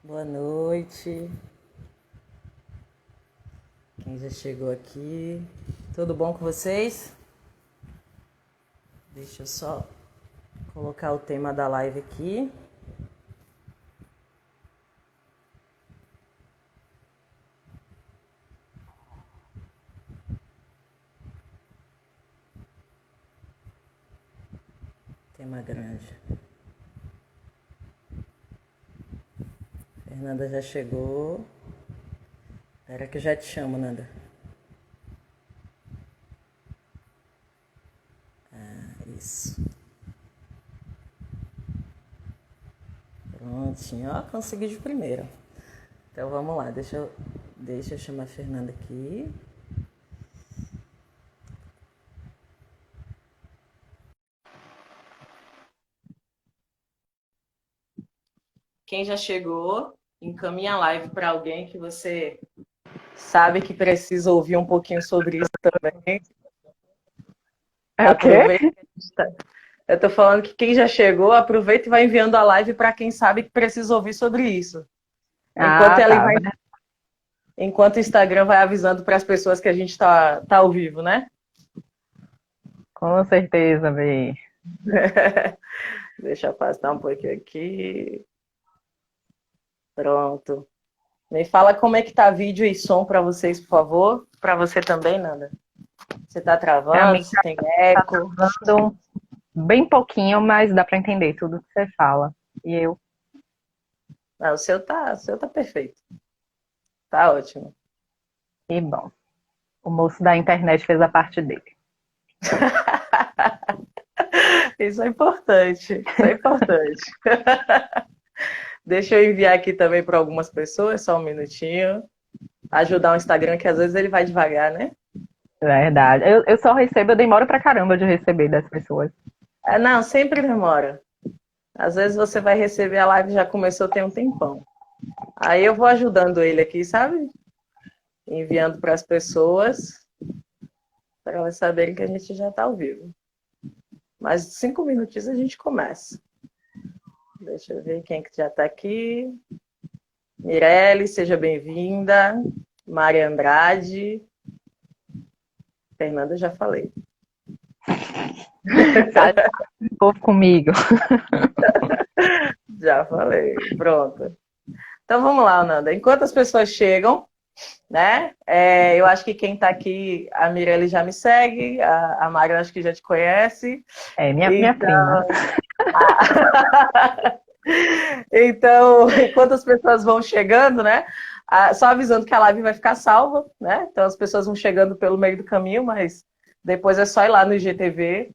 Boa noite. Quem já chegou aqui? Tudo bom com vocês? Deixa eu só colocar o tema da live aqui. Tema grande. Fernanda já chegou. Espera que eu já te chamo, Nanda. Isso. Prontinho. Ó, consegui de primeira. Então vamos lá. Deixa eu chamar a Fernanda aqui. Quem já chegou, encaminha a live para alguém que você sabe que precisa ouvir um pouquinho sobre isso também. É o quê? Aproveita. Eu tô falando que quem já chegou, aproveita e vai enviando a live para quem sabe que precisa ouvir sobre isso. Enquanto Ah, ela tá. vai, enquanto o Instagram vai avisando para as pessoas que a gente tá ao vivo, né? Com certeza, Bê. Deixa eu afastar um pouquinho aqui. Pronto. Me fala como é que tá vídeo e som para vocês, por favor. Para você também, Nanda. Você tá Pra travando? mim Se tem tá eco? travando bem pouquinho, mas dá pra entender tudo que você fala. E eu? Não, o seu tá perfeito. Tá ótimo. E bom, o moço da internet fez a parte dele. Isso é importante. Isso é importante. Deixa eu enviar aqui também para algumas pessoas, só um minutinho. Ajudar o Instagram, que às vezes ele vai devagar, né? Verdade. Eu só recebo, eu demoro pra caramba de receber das pessoas. Não, sempre demora. Às vezes você vai receber a live já começou tem um tempão. Aí eu vou ajudando ele aqui, sabe? Enviando para as pessoas, para elas saberem que a gente já está ao vivo. Mas 5 minutinhos a gente começa. Deixa eu ver quem que já está aqui. Mirelle, seja bem-vinda. Maria Andrade. Fernanda, já falei. Tá um pouco comigo. Já falei. Pronto. Então vamos lá, Nanda. Enquanto as pessoas chegam, né? Eu acho que quem está aqui, a Mirelle já me segue, a Mari acho que já te conhece. É, minha prima. Então, então, enquanto as pessoas vão chegando, né? Só avisando que a live vai ficar salva, né? Então as pessoas vão chegando pelo meio do caminho, mas depois é só ir lá no IGTV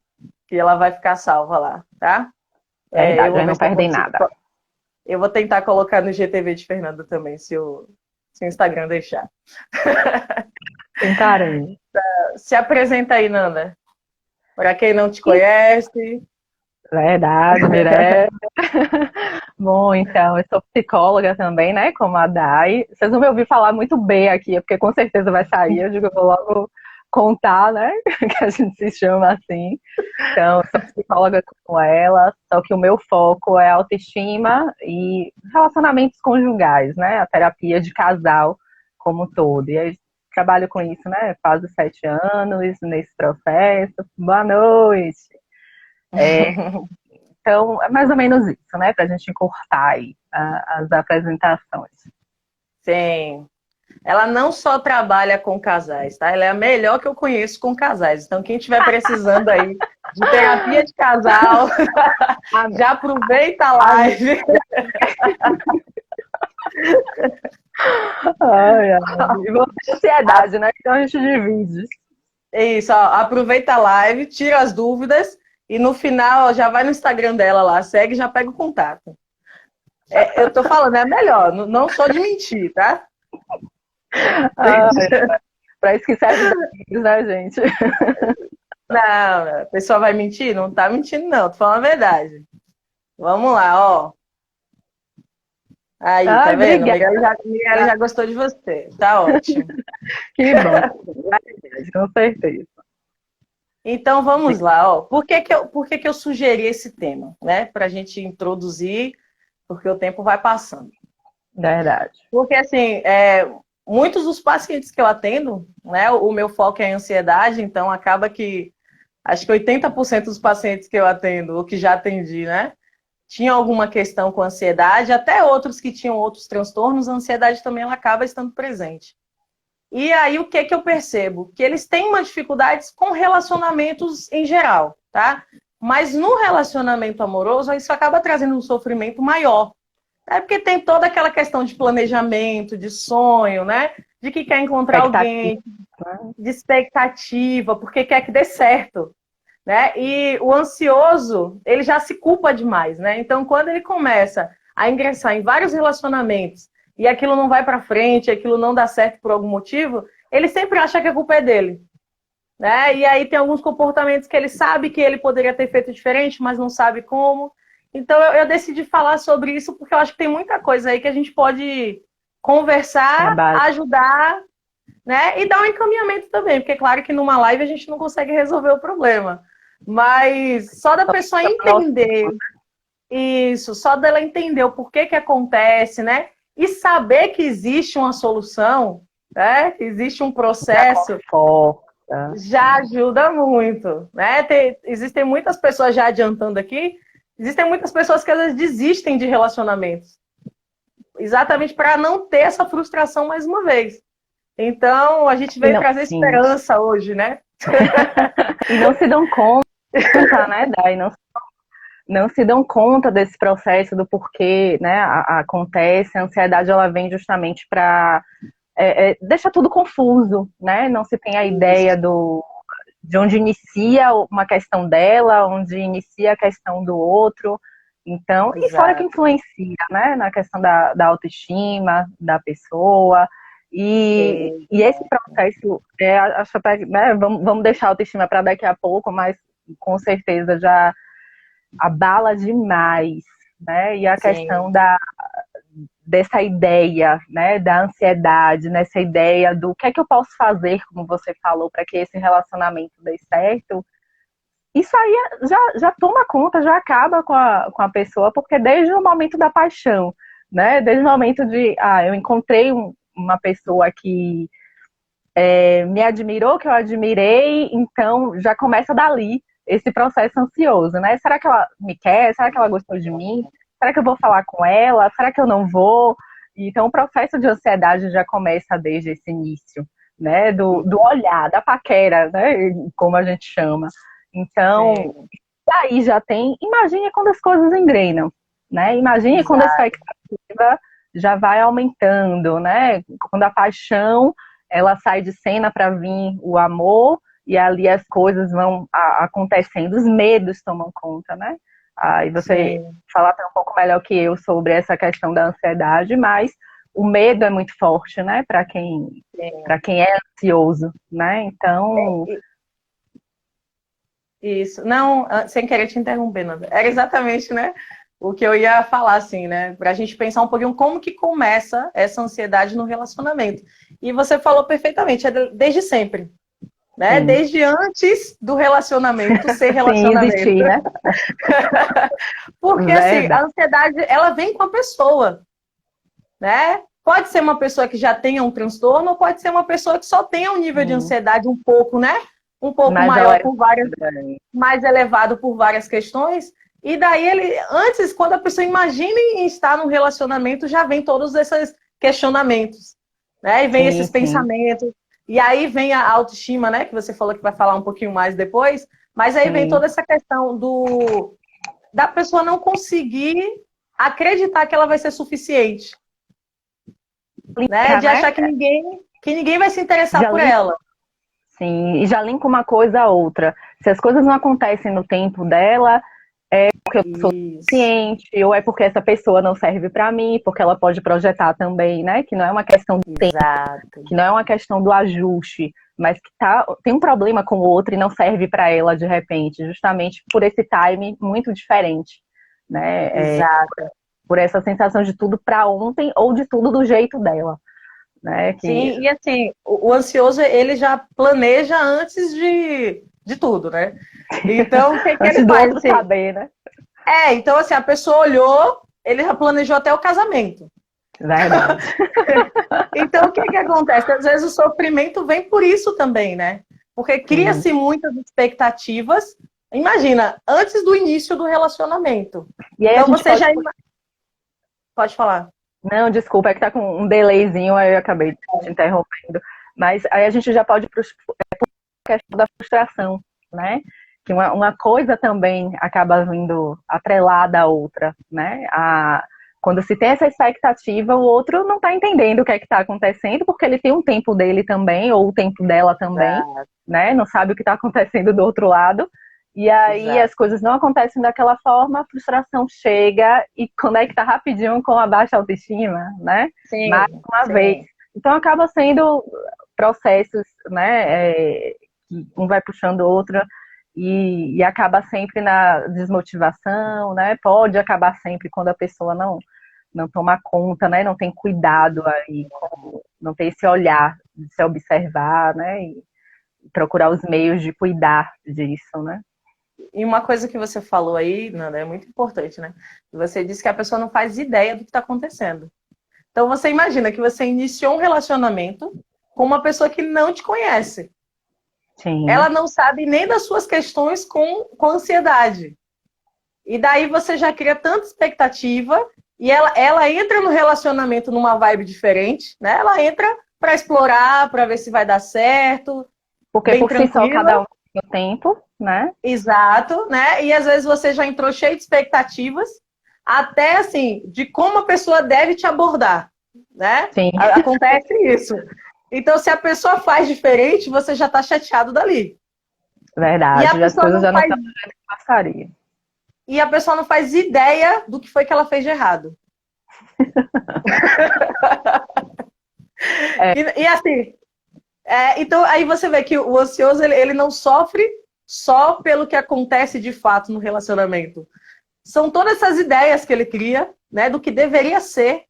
que ela vai ficar salva lá, tá? Eu Verdade, vou eu ver não se eu perdi consigo. nada. Eu vou tentar colocar no IGTV de Fernando também, se o Instagram deixar. Tentarei. Se apresenta aí, Nanda. Para quem não te conhece. Verdade, Mirella. Bom, então, eu sou psicóloga também, né, como a Dai. Vocês vão me ouvir falar muito bem aqui, porque com certeza vai sair, eu digo, eu vou logo contar, né, que a gente se chama assim. Então, eu sou psicóloga com ela, só que o meu foco é autoestima e relacionamentos conjugais, né, a terapia de casal como um todo. E aí, trabalho com isso, né, quase 7 anos nesse processo. Boa noite! Então, é mais ou menos isso, né? Para a gente encurtar aí as apresentações. Sim. Ela não só trabalha com casais, tá? Ela é a melhor que eu conheço com casais. Então, quem estiver precisando aí de terapia de casal, já aproveita a Amiga, live. ai, ai. E você tem ansiedade, né? Então a gente divide. É isso, ó, aproveita a live, tira as dúvidas e no final ó, já vai no Instagram dela lá, segue e já pega o contato. Eu tô falando, é a melhor, não sou de mentir, tá? Para isso que serve os amigos, né, gente? Não, a pessoa vai mentir? Não tá mentindo, não, tô falando a verdade. Vamos lá, ó. Aí, tá Ai, vendo? A obrigada. Miguel já gostou de você. Tá ótimo. Que bom. Com certeza. Então vamos lá, ó. Por que que eu sugeri esse tema, né? Para a gente introduzir, porque o tempo vai passando. Verdade. Porque, assim, muitos dos pacientes que eu atendo, né, o meu foco é a ansiedade, então acaba que, acho que 80% dos pacientes que eu atendo, ou que já atendi, né, tinham alguma questão com ansiedade, até outros que tinham outros transtornos, a ansiedade também ela acaba estando presente. E aí, o que que eu percebo? Que eles têm uma dificuldade com relacionamentos em geral, tá? Mas no relacionamento amoroso, isso acaba trazendo um sofrimento maior. É porque tem toda aquela questão de planejamento, de sonho, né? De que quer encontrar alguém, de expectativa, porque quer que dê certo, né? E o ansioso, ele já se culpa demais, né? Então, quando ele começa a ingressar em vários relacionamentos e aquilo não vai para frente, aquilo não dá certo por algum motivo, ele sempre acha que a culpa é dele, né? E aí tem alguns comportamentos que ele sabe que ele poderia ter feito diferente, mas não sabe como. Então eu decidi falar sobre isso porque eu acho que tem muita coisa aí que a gente pode conversar, ajudar, né? E dar um encaminhamento também, porque é claro que numa live a gente não consegue resolver o problema. Mas só da pessoa entender isso, só dela entender o porquê que acontece, né? E saber que existe uma solução, né? Que existe um processo, já ajuda muito, né? Existem muitas pessoas já adiantando aqui, existem muitas pessoas que às vezes desistem de relacionamentos, exatamente para não ter essa frustração mais uma vez. Então, a gente veio trazer esperança hoje, né? E não se dão conta, né, Dai? Não se dão conta desse processo, do porquê, né, acontece. A ansiedade, ela vem justamente para deixar tudo confuso, né? Não se tem a ideia de onde inicia uma questão dela, onde inicia a questão do outro. Então, e fora que influencia, né, na questão da autoestima da pessoa. E esse processo, acho até, né, vamos deixar a autoestima para daqui a pouco, mas com certeza já abala demais, né? E a questão dessa ideia, né, da ansiedade, nessa ideia do que é que eu posso fazer, como você falou, para que esse relacionamento dê certo. Isso aí já toma conta, já acaba com a pessoa, porque desde o momento da paixão, né? Desde o momento de, eu encontrei uma pessoa que me admirou, que eu admirei, então já começa dali esse processo ansioso, né? Será que ela me quer? Será que ela gostou de mim? Será que eu vou falar com ela? Será que eu não vou? Então o processo de ansiedade já começa desde esse início, né? Do olhar, da paquera, né? Como a gente chama. Então, aí já tem. Imagine quando as coisas engrenam, né? Imagine quando a expectativa já vai aumentando, né? Quando a paixão ela sai de cena para vir o amor, e ali as coisas vão acontecendo, os medos tomam conta, né? E você falar até um pouco melhor que eu sobre essa questão da ansiedade, mas o medo é muito forte, né? Para quem é ansioso, né? Então. Isso. Não, sem querer te interromper, Nanda. Era exatamente, né, o que eu ia falar, assim, né? Para a gente pensar um pouquinho como que começa essa ansiedade no relacionamento. E você falou perfeitamente, desde sempre. Né? Desde antes do relacionamento ser relacionamento. Sim, existir, né? Porque assim, a ansiedade, ela vem com a pessoa, né? Pode ser uma pessoa que já tenha um transtorno, ou pode ser uma pessoa que só tenha um nível de ansiedade um pouco, né? Um pouco mais maior, mais elevado por várias questões. E daí antes, quando a pessoa imagina em estar num relacionamento, já vem todos esses questionamentos, né? E vem esses pensamentos. E aí vem a autoestima, né? Que você falou que vai falar um pouquinho mais depois. Mas aí vem toda essa questão da pessoa não conseguir acreditar que ela vai ser suficiente. Né? De achar que ninguém vai se interessar por ela. Sim, e já linka uma coisa a outra. Se as coisas não acontecem no tempo dela, é porque eu sou suficiente, ou é porque essa pessoa não serve para mim, porque ela pode projetar também, né? Que não é uma questão do tempo, que não é uma questão do ajuste, mas que tem um problema com o outro e não serve para ela de repente, justamente por esse time muito diferente, né? Por essa sensação de tudo para ontem ou de tudo do jeito dela. Né? Sim, e assim, o ansioso, ele já planeja antes de tudo, né? Então, o que ele faz? Assim, saber, né? Então assim, a pessoa olhou, ele já planejou até o casamento. Verdade. Então, o que que acontece? Às vezes o sofrimento vem por isso também, né? Porque cria-se muitas expectativas. Imagina, antes do início do relacionamento. E aí a Então, gente você pode... já... Pode falar. Não, desculpa, é que tá com um delayzinho, aí eu acabei te interrompendo. Mas aí a gente já pode ir para a questão da frustração, né? Que uma coisa também acaba vindo atrelada à outra, né? Quando se tem essa expectativa, o outro não está entendendo o que é que está acontecendo, porque ele tem um tempo dele também, ou o tempo dela também, Exato. né? Não sabe o que está acontecendo do outro lado. E aí Exato. as coisas não acontecem daquela forma, a frustração chega e conecta rapidinho com a baixa autoestima, né? Mais Sim, uma vez. sim. Então acaba sendo processos, né? Que um vai puxando o outro e acaba sempre na desmotivação, né? Pode acabar sempre quando a pessoa não toma conta, né? Não tem cuidado aí, não tem esse olhar de se observar, né? E procurar os meios de cuidar disso, né? E uma coisa que você falou aí, Nanda, é muito importante, né? Você disse que a pessoa não faz ideia do que está acontecendo. Então você imagina que você iniciou um relacionamento com uma pessoa que não te conhece. Sim. Ela não sabe nem das suas questões com ansiedade. E daí você já cria tanta expectativa e ela entra no relacionamento numa vibe diferente, né? Ela entra para explorar, para ver se vai dar certo, Porque bem por si só cada tranquila. um tem o tempo, né? Exato, né? E às vezes você já entrou cheio de expectativas, até assim, de como a pessoa deve te abordar, né? Sim, Acontece isso. Então, se a pessoa faz diferente, você já está chateado dali. E a verdade. As pessoa coisas não já não faz, estão do jeito que passaria. e a pessoa não faz ideia do que foi que ela fez de errado. É, E assim, então aí você vê que o ansioso ele não sofre só pelo que acontece de fato no relacionamento. São todas essas ideias que ele cria, né, do que deveria ser,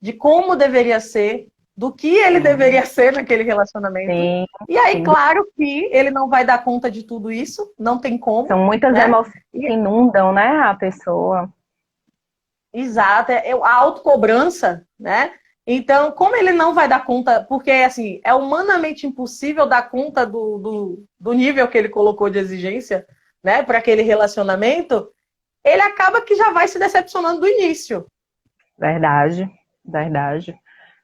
de como deveria ser, do que ele sim, deveria ser naquele relacionamento. sim, E aí, sim. claro que ele não vai dar conta de tudo isso, não tem como, São muitas né? emoções que inundam, né, a pessoa. Exato, a autocobrança, né? Então, como ele não vai dar conta, porque assim, é humanamente impossível dar conta do nível que ele colocou de exigência, né, para aquele relacionamento, ele acaba que já vai se decepcionando do início. Verdade, verdade.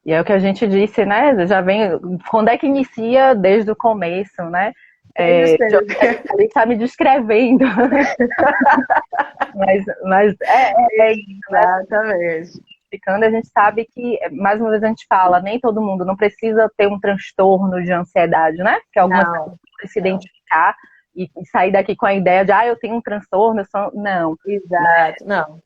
E é o que a gente disse, né? Já vem. Quando é que inicia? Desde o começo, né? Deixa eu ver, ele está me descrevendo. Mas é isso, né? Exatamente. Ficando, a gente sabe que, mais uma vez a gente fala, nem todo mundo não precisa ter um transtorno de ansiedade, né? Que algumas pessoas Não, podem se não. identificar e sair daqui com a ideia de, eu tenho um transtorno, não. Exato. Não.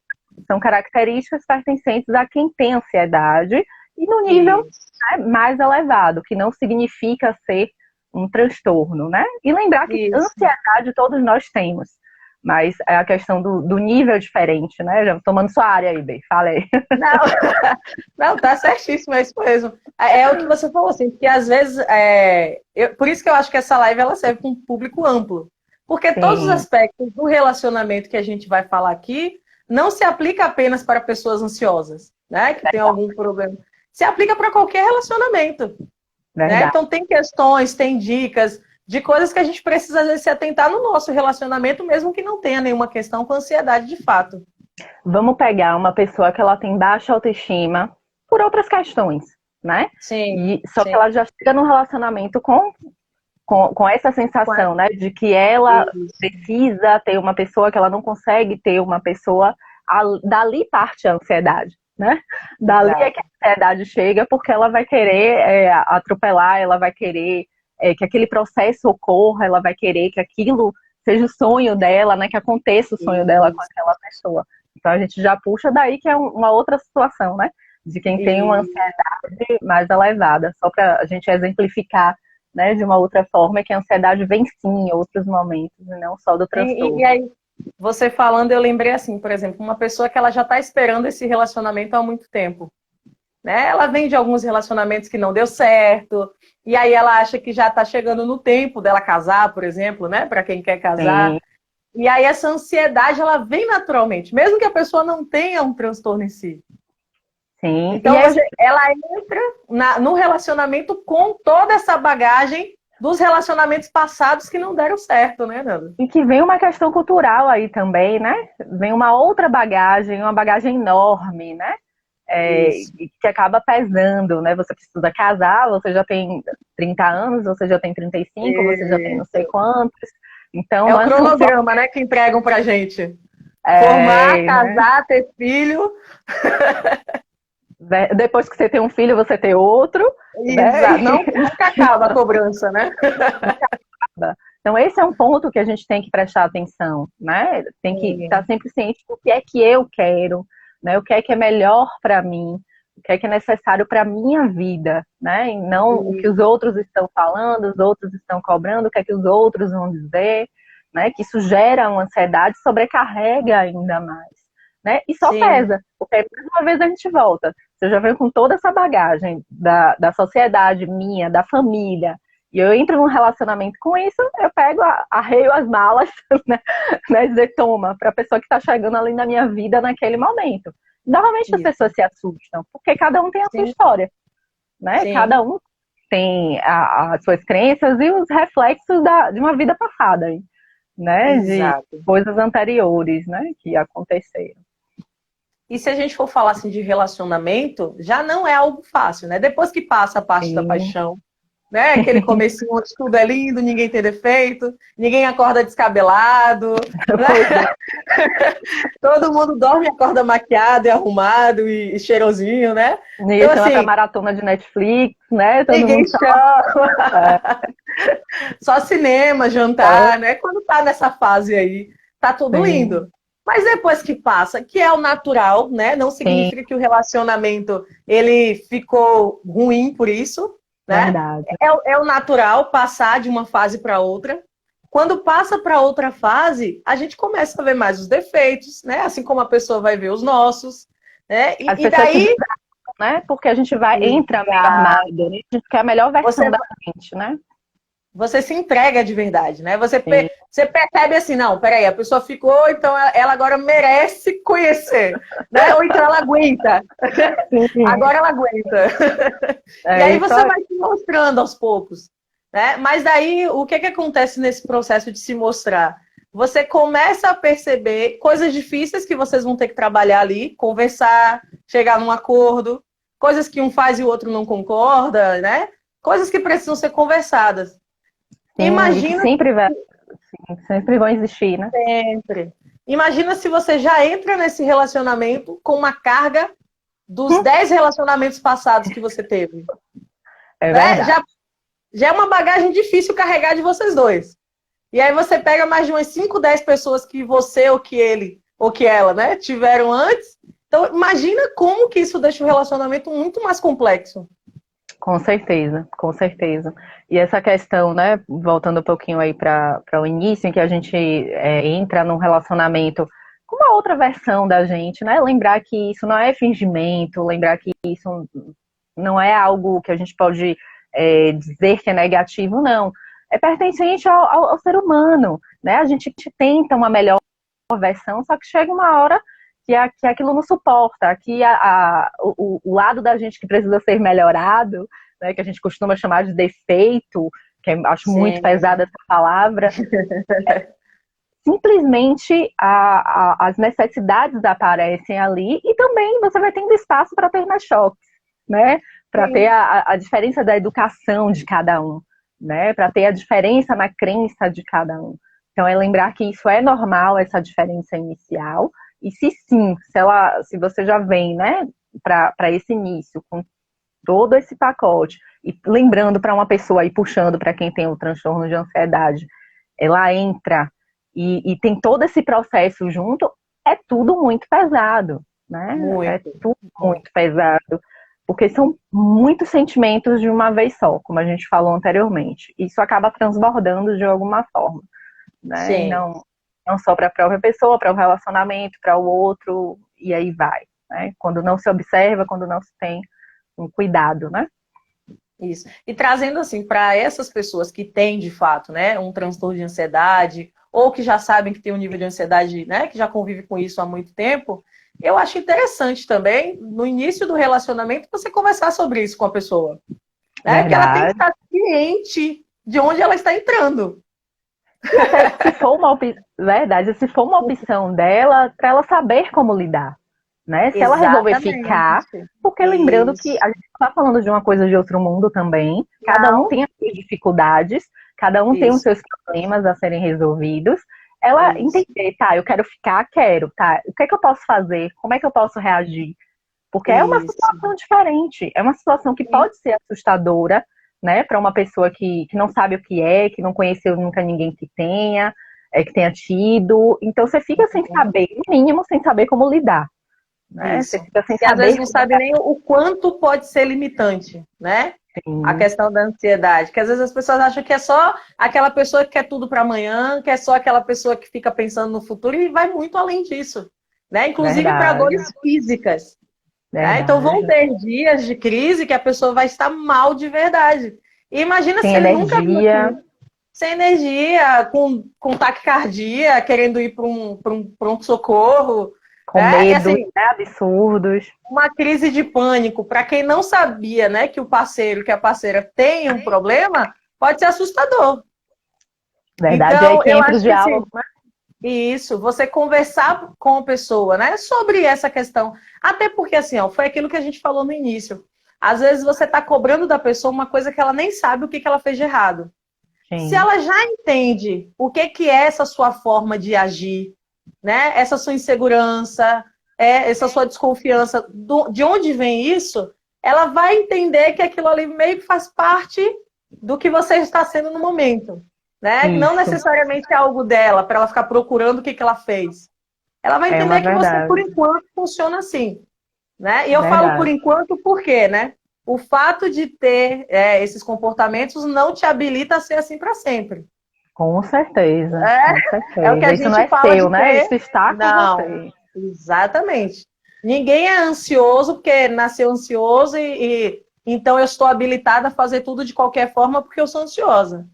São características pertencentes a quem tem ansiedade e no nível, Isso. né, mais elevado, que não significa ser um transtorno, né? E lembrar que Isso. ansiedade todos nós temos, mas é a questão do nível diferente, né? Já tomando sua área aí, Bey, fala aí. Não, não, tá certíssimo, é isso mesmo. É o que você falou, assim, porque às vezes, por isso que eu acho que essa live ela serve para um público amplo. Porque todos os Sim, aspectos do relacionamento que a gente vai falar aqui não se aplica apenas para pessoas ansiosas, né? Que tem algum problema. Se aplica para qualquer relacionamento, né? verdade. Então tem questões, tem dicas de coisas que a gente precisa às vezes se atentar no nosso relacionamento, mesmo que não tenha nenhuma questão com ansiedade de fato. Vamos pegar uma pessoa que ela tem baixa autoestima por outras questões, né? Sim, E só que sim. ela já chega num relacionamento com essa sensação, né, de que ela Isso, precisa ter uma pessoa, que ela não consegue ter uma pessoa, dali parte a ansiedade, né? Dali é que exato. a ansiedade chega, porque ela vai querer atropelar, ela vai querer que aquele processo ocorra, ela vai querer que aquilo seja o sonho dela, né, que aconteça o sonho dela com Isso, aquela pessoa. Então a gente já puxa daí que é uma outra situação, né? De quem tem uma isso. ansiedade mais elevada, só para a gente exemplificar, né, de uma outra forma, é que a ansiedade vem sim em outros momentos, e não só do E transtorno. aí, você falando, eu lembrei assim, por exemplo, uma pessoa que ela já está esperando esse relacionamento há muito tempo, né? Ela vem de alguns relacionamentos que não deu certo, e aí ela acha que já está chegando no tempo dela casar, por exemplo, né? Para quem quer casar. Sim, E aí essa ansiedade, ela vem naturalmente, mesmo que a pessoa não tenha um transtorno em si. Sim. Então, ela entra no relacionamento com toda essa bagagem dos relacionamentos passados que não deram certo, né, Nanda? E que vem uma questão cultural aí também, né? Vem uma outra bagagem, uma bagagem enorme, né? Que acaba pesando, né? Você precisa casar, você já tem 30 anos, você já tem 35, você já tem não sei quantos. Então, é o não cronograma, né, que entregam pra gente. Formar, né? casar, ter filho. Depois que você tem um filho, você tem outro. Né? Exato. Não, nunca acaba a cobrança, né? Então, esse é um ponto que a gente tem que prestar atenção, né? Tem que estar sempre ciente do que é que eu quero, né? O que é melhor para mim, o que é necessário para a minha vida, né? E não o que os outros estão falando, os outros estão cobrando, o que é que os outros vão dizer, né? Que isso gera uma ansiedade, sobrecarrega ainda mais, né? E só pesa, porque mais uma vez a gente volta. Você já veio com toda essa bagagem da sociedade minha, da família, e eu entro num relacionamento com isso, eu pego, arreio as malas, né, dizer, toma, para a pessoa que está chegando ali na minha vida naquele momento. Normalmente as pessoas se assustam, porque cada um tem a sua história, né? Cada um tem as suas crenças e os reflexos de uma vida passada, né? Exato. De coisas anteriores, né, que aconteceram. E se a gente for falar assim de relacionamento, já não é algo fácil, né? Depois que passa a parte da paixão, né? Aquele comecinho onde tudo é lindo, ninguém tem defeito, ninguém acorda descabelado, né? Todo mundo dorme e acorda maquiado e arrumado e cheirosinho, né? Ninguém chama pra maratona de Netflix, né? Todo ninguém mundo chama. Só cinema, jantar, né? Quando tá nessa fase aí, tá tudo lindo. Mas depois que passa, que é o natural, né? Não significa que o relacionamento ele ficou ruim por isso, né? Verdade. É o natural passar de uma fase para outra. Quando passa para outra fase, a gente começa a ver mais os defeitos, né? Assim como a pessoa vai ver os nossos, né? E daí, né? Porque a gente entra meio armado, né? A gente quer a melhor versão da gente, né? Você se entrega de verdade, né? Você percebe assim, não, peraí, a pessoa ficou, então ela agora merece conhecer, né? Ou então ela aguenta. Agora ela aguenta. E aí você vai se mostrando aos poucos, né? Mas daí, o que acontece nesse processo de se mostrar? Você começa a perceber coisas difíceis que vocês vão ter que trabalhar ali, conversar, chegar num acordo, coisas que um faz e o outro não concorda, né? Coisas que precisam ser conversadas. Sim, imagina sempre vão existir, né? Sempre. Imagina se você já entra nesse relacionamento com uma carga dos 10 relacionamentos passados que você teve. Verdade. Já é uma bagagem difícil carregar de vocês dois. E aí você pega mais de umas 5, 10 pessoas que você ou que ele ou que ela, né, tiveram antes. Então, imagina como que isso deixa o relacionamento muito mais complexo. Com certeza, com certeza. E essa questão, né, voltando um pouquinho aí para o início, em que a gente entra num relacionamento com uma outra versão da gente, né? Lembrar que isso não é fingimento, lembrar que isso não é algo que a gente pode dizer que é negativo, não. É pertencente ao ser humano, né? A gente tenta uma melhor versão, só que chega uma hora que aquilo não suporta, que o lado da gente que precisa ser melhorado, né, que a gente costuma chamar de defeito, que eu acho muito pesada essa palavra, simplesmente as necessidades aparecem ali e também você vai tendo espaço para ter mais choques, né? Para ter a diferença da educação de cada um, né? Para ter a diferença na crença de cada um. Então é lembrar que isso é normal, essa diferença inicial. E se você já vem, né, para esse início, com todo esse pacote, e lembrando para uma pessoa e puxando para quem tem o transtorno de ansiedade, ela entra e tem todo esse processo junto, é tudo muito pesado, né? É tudo muito pesado, porque são muitos sentimentos de uma vez só, como a gente falou anteriormente. Isso acaba transbordando de alguma forma, né? Sim. Não só para a própria pessoa, para o relacionamento, para o outro, e aí vai, né? Quando não se observa, quando não se tem um cuidado, né? Isso. E trazendo assim para essas pessoas que têm de fato, né, um transtorno de ansiedade ou que já sabem que tem um nível de ansiedade, né, que já convive com isso há muito tempo, Eu acho interessante também, no início do relacionamento, você conversar sobre isso com a pessoa. Né? Porque ela tem que estar ciente de onde ela está entrando. E até se for verdade, se for uma opção dela, para ela saber como lidar. Né? Se ela resolver ficar, porque lembrando que a gente está falando de uma coisa de outro mundo também, cada um tem as suas dificuldades, cada um tem os seus problemas a serem resolvidos. Ela entender, tá, eu quero ficar, quero, tá, o que é que eu posso fazer? Como é que eu posso reagir? Porque é uma situação diferente, é uma situação que pode ser assustadora, né, para uma pessoa que não sabe o que é, que não conheceu nunca ninguém que tenha tido. Então você fica sem saber, no mínimo, sem saber como lidar. Né? Você fica sem saber. Às vezes não sabe nem o quanto pode ser limitante, né? Sim. A questão da ansiedade. Que às vezes as pessoas acham que é só aquela pessoa que quer tudo para amanhã, que é só aquela pessoa que fica pensando no futuro e vai muito além disso. Né? Inclusive para dores físicas. Né? Então vão ter dias de crise que a pessoa vai estar mal de verdade. E imagina sem se ele nunca viu sem energia, com taquicardia, querendo ir para um pronto-socorro. Com medos, assim, né, absurdos. Uma crise de pânico. Para quem não sabia, né, que o parceiro, que a parceira tem um problema, pode ser assustador. Verdade, então, é que entra o diálogo, né? Isso, você conversar com a pessoa, né, sobre essa questão. Até porque, assim, ó, foi aquilo que a gente falou no início. Às vezes você está cobrando da pessoa uma coisa que ela nem sabe o que ela fez de errado. Sim. Se ela já entende o que é essa sua forma de agir, né? Essa sua insegurança, essa sua desconfiança, de onde vem isso, ela vai entender que aquilo ali meio que faz parte do que você está sendo no momento. Né? Não necessariamente é algo dela, para ela ficar procurando o que ela fez. Ela vai entender que você, por enquanto, funciona assim. Né? E eu falo por enquanto porque, né? O fato de ter esses comportamentos não te habilita a ser assim para sempre. Com certeza. É o que a gente isso não é fala seu, de né? ter... Isso está com você. Exatamente. Ninguém é ansioso porque nasceu ansioso e então eu estou habilitada a fazer tudo de qualquer forma porque eu sou ansiosa.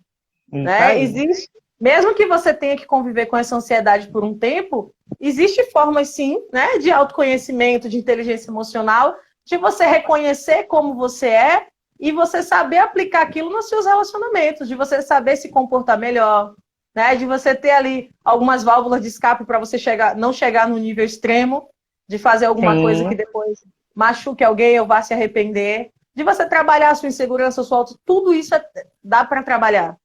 Né? Existe, mesmo que você tenha que conviver com essa ansiedade por um tempo, existe formas sim, né, de autoconhecimento, de inteligência emocional, de você reconhecer como você é e você saber aplicar aquilo nos seus relacionamentos, de você saber se comportar melhor, né? De você ter ali algumas válvulas de escape para você não chegar no nível extremo, de fazer alguma coisa que depois machuque alguém ou vá se arrepender, de você trabalhar a sua insegurança, a sua tudo isso dá para trabalhar.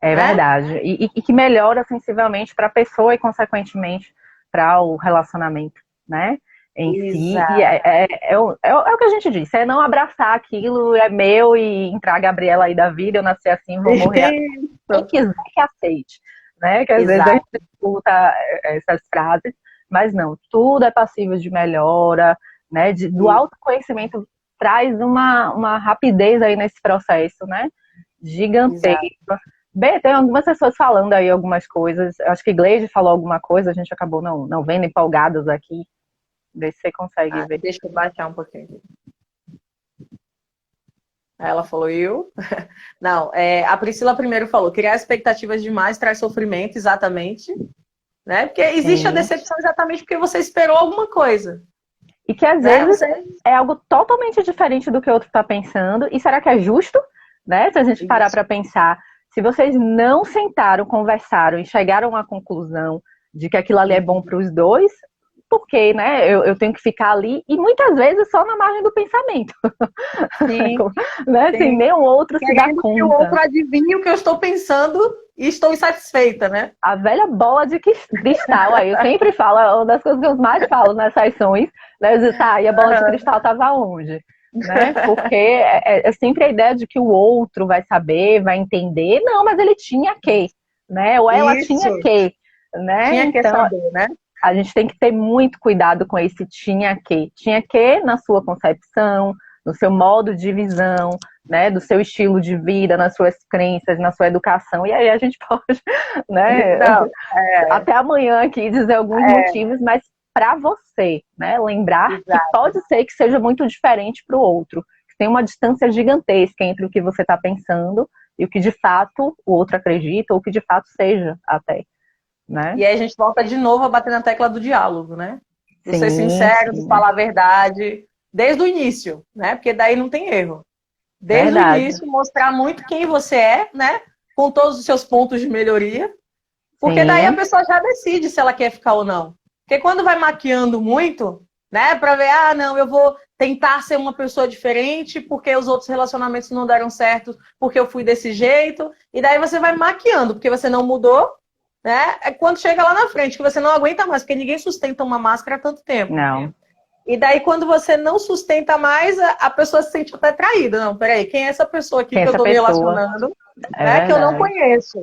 É verdade. E que melhora sensivelmente para a pessoa e, consequentemente, para o relacionamento, né? Em si. E é o que a gente disse, é não abraçar aquilo, é meu e entrar a Gabriela aí da vida, eu nasci assim, vou morrer assim. Quem quiser que aceite, né? Que às vezes a gente escuta essas frases, mas não, tudo é passível de melhora, né? Do autoconhecimento traz uma rapidez aí nesse processo, né? Gigantesca. Bem, tem algumas pessoas falando aí algumas coisas. Acho que Gleide falou alguma coisa, a gente acabou não vendo empolgadas aqui. Vê se você consegue ver. Deixa eu baixar um pouquinho. Ela falou, eu? Não, a Priscila primeiro falou, criar expectativas demais traz sofrimento, exatamente. Né? Porque existe a decepção exatamente porque você esperou alguma coisa. E que às vezes é algo totalmente diferente do que o outro está pensando. E será que é justo? Né? Se a gente parar para pensar, se vocês não sentaram, conversaram e chegaram à conclusão de que aquilo ali é bom para os dois, por quê, né? Eu tenho que ficar ali, e muitas vezes só na margem do pensamento. Sim. Né? Sim. Sem nenhum outro se dar conta. Que o outro adivinhe o que eu estou pensando e estou insatisfeita, né? A velha bola de cristal, aí eu sempre falo, é uma das coisas que eu mais falo nas sessões, né? Eu digo, tá, e a bola de cristal estava onde? Né? Porque é sempre a ideia de que o outro vai saber, vai entender. Não, mas ele tinha que, né? Ou ela tinha que, né? Tinha que saber, né? A gente tem que ter muito cuidado com esse tinha que. Tinha que na sua concepção, no seu modo de visão, né? Do seu estilo de vida, nas suas crenças, na sua educação. E aí a gente pode, né? Então, até amanhã aqui dizer alguns motivos, mas para você, né? Lembrar que pode ser que seja muito diferente para o outro, que tem uma distância gigantesca entre o que você está pensando e o que de fato o outro acredita, ou o que de fato seja até, né? E aí a gente volta de novo a bater na tecla do diálogo, né? de ser sincero, de falar a verdade, desde o início, né? Porque daí não tem erro. Desde o início, mostrar muito quem você é, né? Com todos os seus pontos de melhoria, porque daí a pessoa já decide se ela quer ficar ou não. Porque quando vai maquiando muito, né? Pra ver, não, eu vou tentar ser uma pessoa diferente porque os outros relacionamentos não deram certo, porque eu fui desse jeito, e daí você vai maquiando, porque você não mudou, né? É quando chega lá na frente, que você não aguenta mais, porque ninguém sustenta uma máscara há tanto tempo. Não. E daí, quando você não sustenta mais, a pessoa se sente até traída. Não, peraí, quem é essa pessoa aqui que eu tô me relacionando, né, que eu não conheço?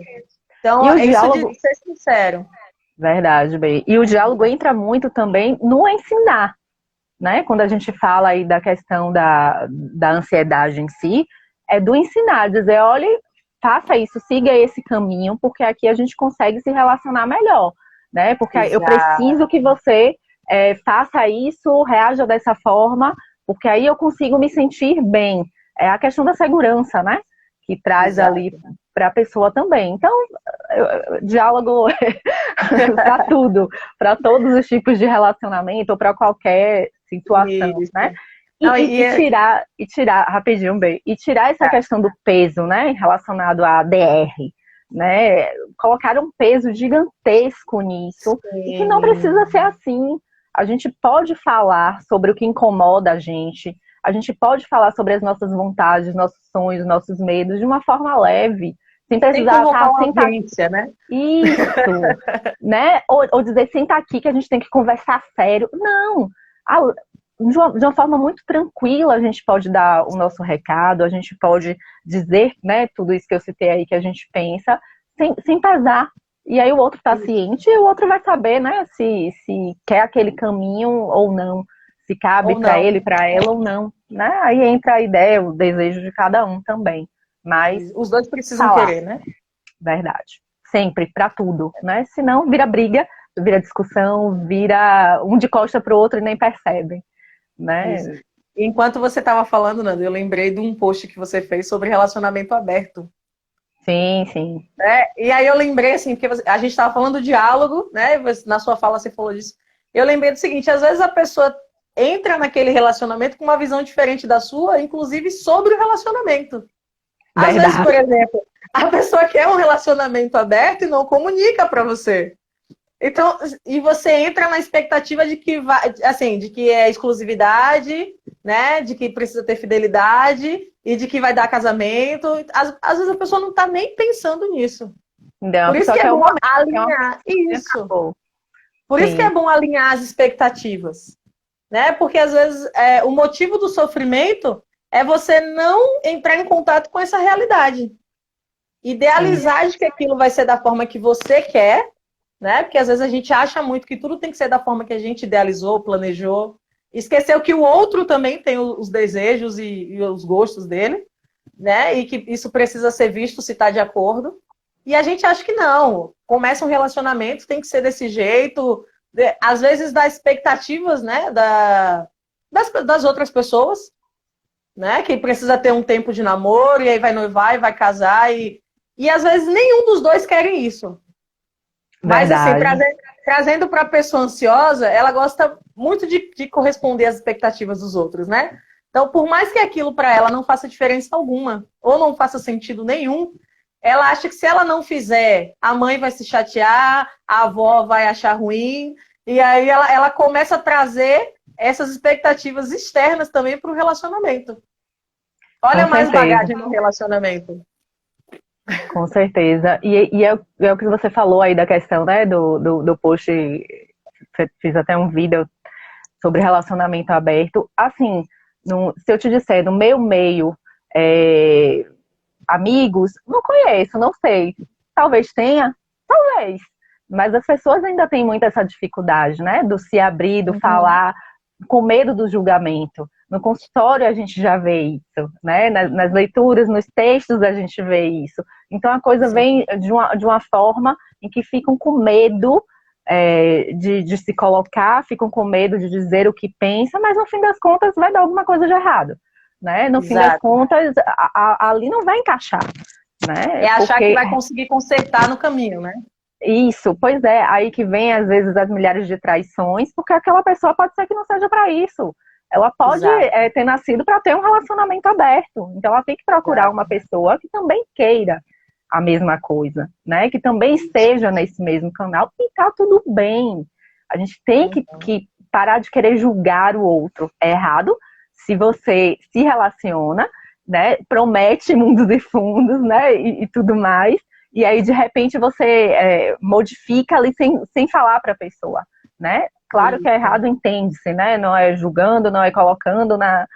Então, é isso de ser sincero. Verdade, Bey. E o diálogo entra muito também no ensinar, né? Quando a gente fala aí da questão da ansiedade em si, é do ensinar, dizer, olha, faça isso, siga esse caminho, porque aqui a gente consegue se relacionar melhor, né? Porque eu preciso que você faça isso, reaja dessa forma, porque aí eu consigo me sentir bem. É a questão da segurança, né? Que traz ali para a pessoa também. Então, diálogo para tudo, para todos os tipos de relacionamento ou para qualquer situação, né? E tirar, rapidinho, bem, e tirar essa questão do peso, né, relacionado à DR, né? Colocar um peso gigantesco nisso, e que não precisa ser assim. A gente pode falar sobre o que incomoda a gente pode falar sobre as nossas vontades, nossos sonhos, nossos medos de uma forma leve, sem precisar estar sentar aqui, né? Isso, né? Ou dizer, senta aqui que a gente tem que conversar sério. Não, de uma forma muito tranquila a gente pode dar o nosso recado, a gente pode dizer, né, tudo isso que eu citei aí que a gente pensa, sem pesar. E aí o outro está ciente e o outro vai saber, né, se quer aquele caminho ou não, se cabe para ele, para ela ou não, né? Aí entra a ideia, o desejo de cada um também. Mas os dois precisam querer, né? Verdade. Sempre, para tudo, né? Senão vira briga, vira discussão, vira um de costa pro outro e nem percebem, né? Isso. Enquanto você estava falando, Nanda, eu lembrei de um post que você fez sobre relacionamento aberto. Sim, sim. E aí eu lembrei, assim, porque a gente estava falando do diálogo, né? Na sua fala você falou disso. Eu lembrei do seguinte, às vezes a pessoa entra naquele relacionamento com uma visão diferente da sua, inclusive sobre o relacionamento. Às vezes, por exemplo, a pessoa quer um relacionamento aberto e não comunica para você. Então, e você entra na expectativa de que vai, assim, de que é exclusividade, né? De que precisa ter fidelidade e de que vai dar casamento. Às vezes a pessoa não está nem pensando nisso. Não, por isso que é bom alinhar isso. Por isso que é bom alinhar as expectativas, né? Porque às vezes o motivo do sofrimento é você não entrar em contato com essa realidade. Idealizar de que aquilo vai ser da forma que você quer, né? Porque às vezes a gente acha muito que tudo tem que ser da forma que a gente idealizou, planejou. Esqueceu que o outro também tem os desejos e os gostos dele, né? E que isso precisa ser visto se está de acordo. E a gente acha que não. Começa um relacionamento, tem que ser desse jeito. Às vezes dá expectativas, né? Das outras pessoas, né? Que precisa ter um tempo de namoro, e aí vai noivar e vai casar. E às vezes nenhum dos dois querem isso. Mas assim, trazendo para a pessoa ansiosa, ela gosta muito de corresponder às expectativas dos outros, né? Então, por mais que aquilo para ela não faça diferença alguma, ou não faça sentido nenhum, ela acha que se ela não fizer, a mãe vai se chatear, a avó vai achar ruim, e aí ela começa a trazer essas expectativas externas também para o relacionamento. Olha mais bagagem no relacionamento. Com certeza. E é o que você falou aí da questão, né, do post, fiz até um vídeo sobre relacionamento aberto. Assim, se eu te disser, no meu meio, amigos, não conheço, não sei. Talvez tenha, talvez. Mas as pessoas ainda têm muito essa dificuldade, né, do se abrir, do falar, com medo do julgamento. No consultório a gente já vê isso, né? Nas leituras, nos textos a gente vê isso. Então a coisa vem de uma forma em que ficam com medo de se colocar, ficam com medo de dizer o que pensa, mas no fim das contas vai dar alguma coisa de errado, né? No fim das contas, ali não vai encaixar, né? É achar que vai conseguir consertar no caminho, né? Isso, pois é, aí que vem às vezes as milhares de traições, porque aquela pessoa pode ser que não seja para isso. Ela pode Exato, ter nascido para ter um relacionamento aberto. Então ela tem que procurar exato. uma pessoa que também queira a mesma coisa, né? Que também esteja nesse mesmo canal e tá tudo bem. A gente tem que parar de querer julgar o outro. É errado se você se relaciona, né? Promete mundos e fundos, né? E tudo mais. E aí, de repente, você modifica ali sem falar para a pessoa, né? Claro que é Isso. errado, entende-se, né? Não é julgando, não é colocando na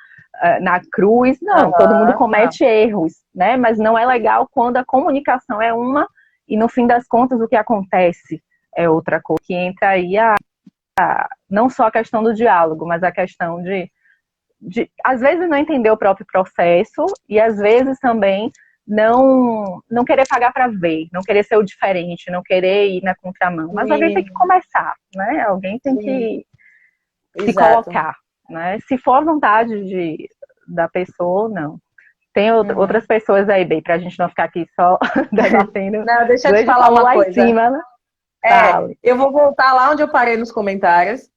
cruz. Não, todo mundo Aham, não. comete erros, né? Mas não é legal quando a comunicação é uma e, no fim das contas, o que acontece é outra coisa. Que entra aí não só a questão do diálogo, mas a questão às vezes, não entender o próprio processo e, às vezes, também não querer pagar para ver, não querer ser o diferente, não querer ir na contramão. Mas alguém tem que Sim, começar, né? Alguém tem sim, que se exato. colocar, né? Se for a vontade da pessoa, não. Tem Uhum. outras pessoas aí, bem, pra gente não ficar aqui só debatendo. Não, deixa eu te Gleide falar falou uma lá em coisa. cima, né? Fale. Eu vou voltar lá onde eu parei nos comentários.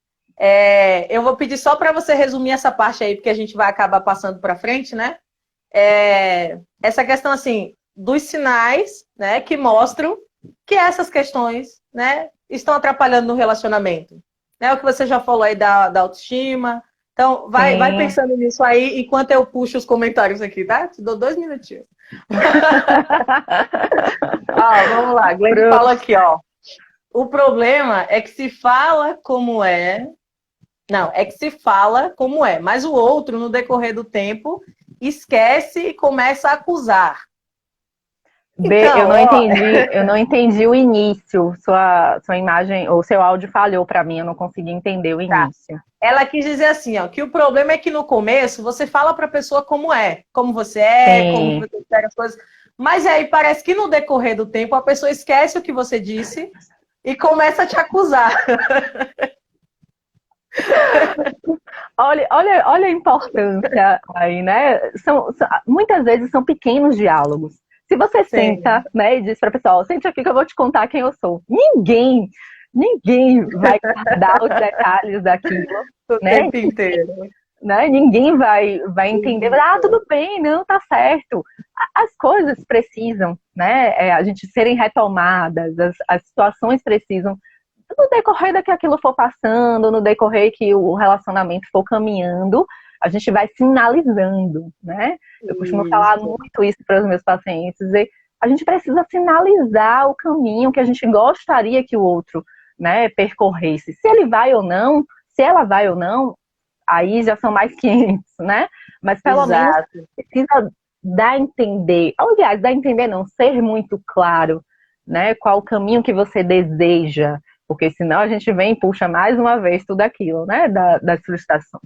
Eu vou pedir só para você resumir essa parte aí, porque a gente vai acabar passando para frente, né? Essa questão assim dos sinais, né, que mostram que essas questões, né, estão atrapalhando no relacionamento, né? O que você já falou aí da autoestima. Então, vai Sim. pensando nisso aí enquanto eu puxo os comentários aqui, tá? Te dou 2 minutinhos. Vamos lá. Glenn Pro- falou aqui, ó. O problema é que se fala como é. Não, é que se fala como é, mas o outro, no decorrer do tempo, esquece e começa a acusar. Então, ó, Eu não entendi o início. Sua imagem, ou seu áudio falhou para mim, eu não consegui entender o tá. início. Ela quis dizer assim, ó, que o problema é que no começo você fala para a pessoa como você é, como Sim. você espera as coisas, mas aí parece que no decorrer do tempo a pessoa esquece o que você disse e começa a te acusar. Olha a importância aí, né? Muitas vezes são pequenos diálogos. Se você senta, Sim, né, e diz para a pessoa, ó, sente aqui que eu vou te contar quem eu sou. Ninguém vai guardar os detalhes daquilo, o né? tempo inteiro. Né? Ninguém vai entender, Isso. tudo bem, não, tá certo. As coisas precisam, né? A gente serem retomadas, as situações precisam no decorrer da que aquilo for passando, no decorrer que o relacionamento for caminhando, a gente vai sinalizando, né? Eu costumo falar Isso. muito isso para os meus pacientes, dizer, a gente precisa sinalizar o caminho que a gente gostaria que o outro, né, percorresse. Se ele vai ou não, se ela vai ou não, aí já são mais 500, né? Mas pelo menos Exato. precisa dar a entender, aliás, dar a entender não, ser muito claro, né? Qual o caminho que você deseja, porque senão a gente vem e puxa mais uma vez tudo aquilo, né? Das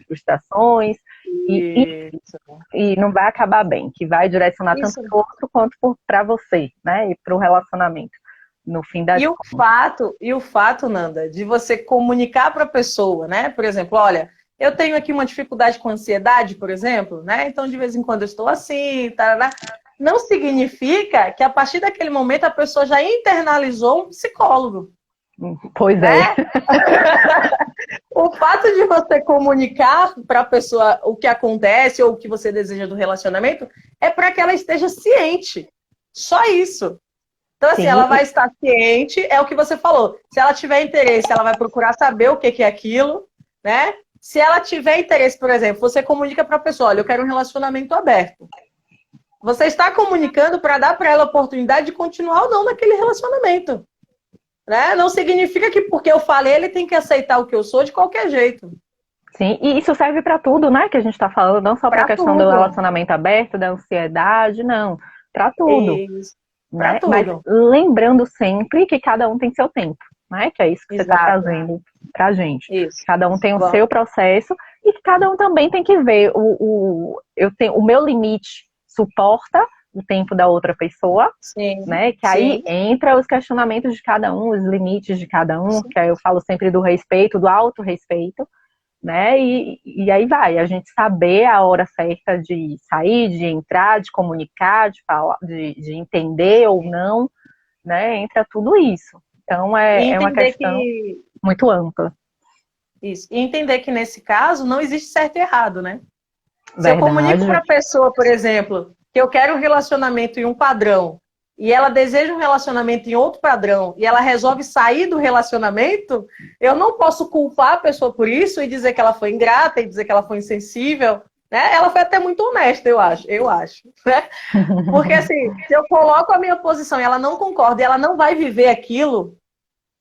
frustrações Isso. e não vai acabar bem, que vai direcionar tanto Isso. para o outro quanto para você, né? E para o relacionamento, no fim das contas. E o fato, Nanda, de você comunicar para a pessoa, né? Por exemplo, olha, eu tenho aqui uma dificuldade com ansiedade, por exemplo, né? Então, de vez em quando eu estou assim, tarará. Não significa que a partir daquele momento a pessoa já internalizou um psicólogo, Pois é. né? O fato de você comunicar para a pessoa o que acontece ou o que você deseja do relacionamento é para que ela esteja ciente. Só isso. Então, assim, Sim, ela vai estar ciente, é o que você falou. Se ela tiver interesse, ela vai procurar saber o que é aquilo, né? Se ela tiver interesse, por exemplo, você comunica para a pessoa, olha, eu quero um relacionamento aberto. Você está comunicando para dar para ela a oportunidade de continuar ou não naquele relacionamento. Né? Não significa que porque eu falei, ele tem que aceitar o que eu sou de qualquer jeito. sim, e isso serve para tudo, né? Que a gente está falando, não só para a Para questão do tudo. relacionamento aberto, da ansiedade, não, para tudo, Isso. Para né? Mas tudo. lembrando sempre que cada um tem seu tempo, né? Que é isso que você está Exato. trazendo para a gente. Isso. Cada um tem o Bom, seu processo e que cada um também tem que ver o meu limite suporta o tempo da outra pessoa, sim, né? Que aí sim. entra os questionamentos de cada um, os limites de cada um, Sim. que aí eu falo sempre do respeito, do autorrespeito, né? E aí vai, a gente saber a hora certa de sair, de entrar, de comunicar, de falar, de entender ou não, né? Entra tudo isso. Então, E é uma entender questão que muito ampla. isso. E entender que nesse caso não existe certo e errado, né? Se eu comunico para Verdade. a pessoa, por exemplo, que eu quero um relacionamento em um padrão, e ela deseja um relacionamento em outro padrão, e ela resolve sair do relacionamento, eu não posso culpar a pessoa por isso e dizer que ela foi ingrata e dizer que ela foi insensível, né? Ela foi até muito honesta, eu acho, né? Porque assim, se eu coloco a minha posição e ela não concorda e ela não vai viver aquilo,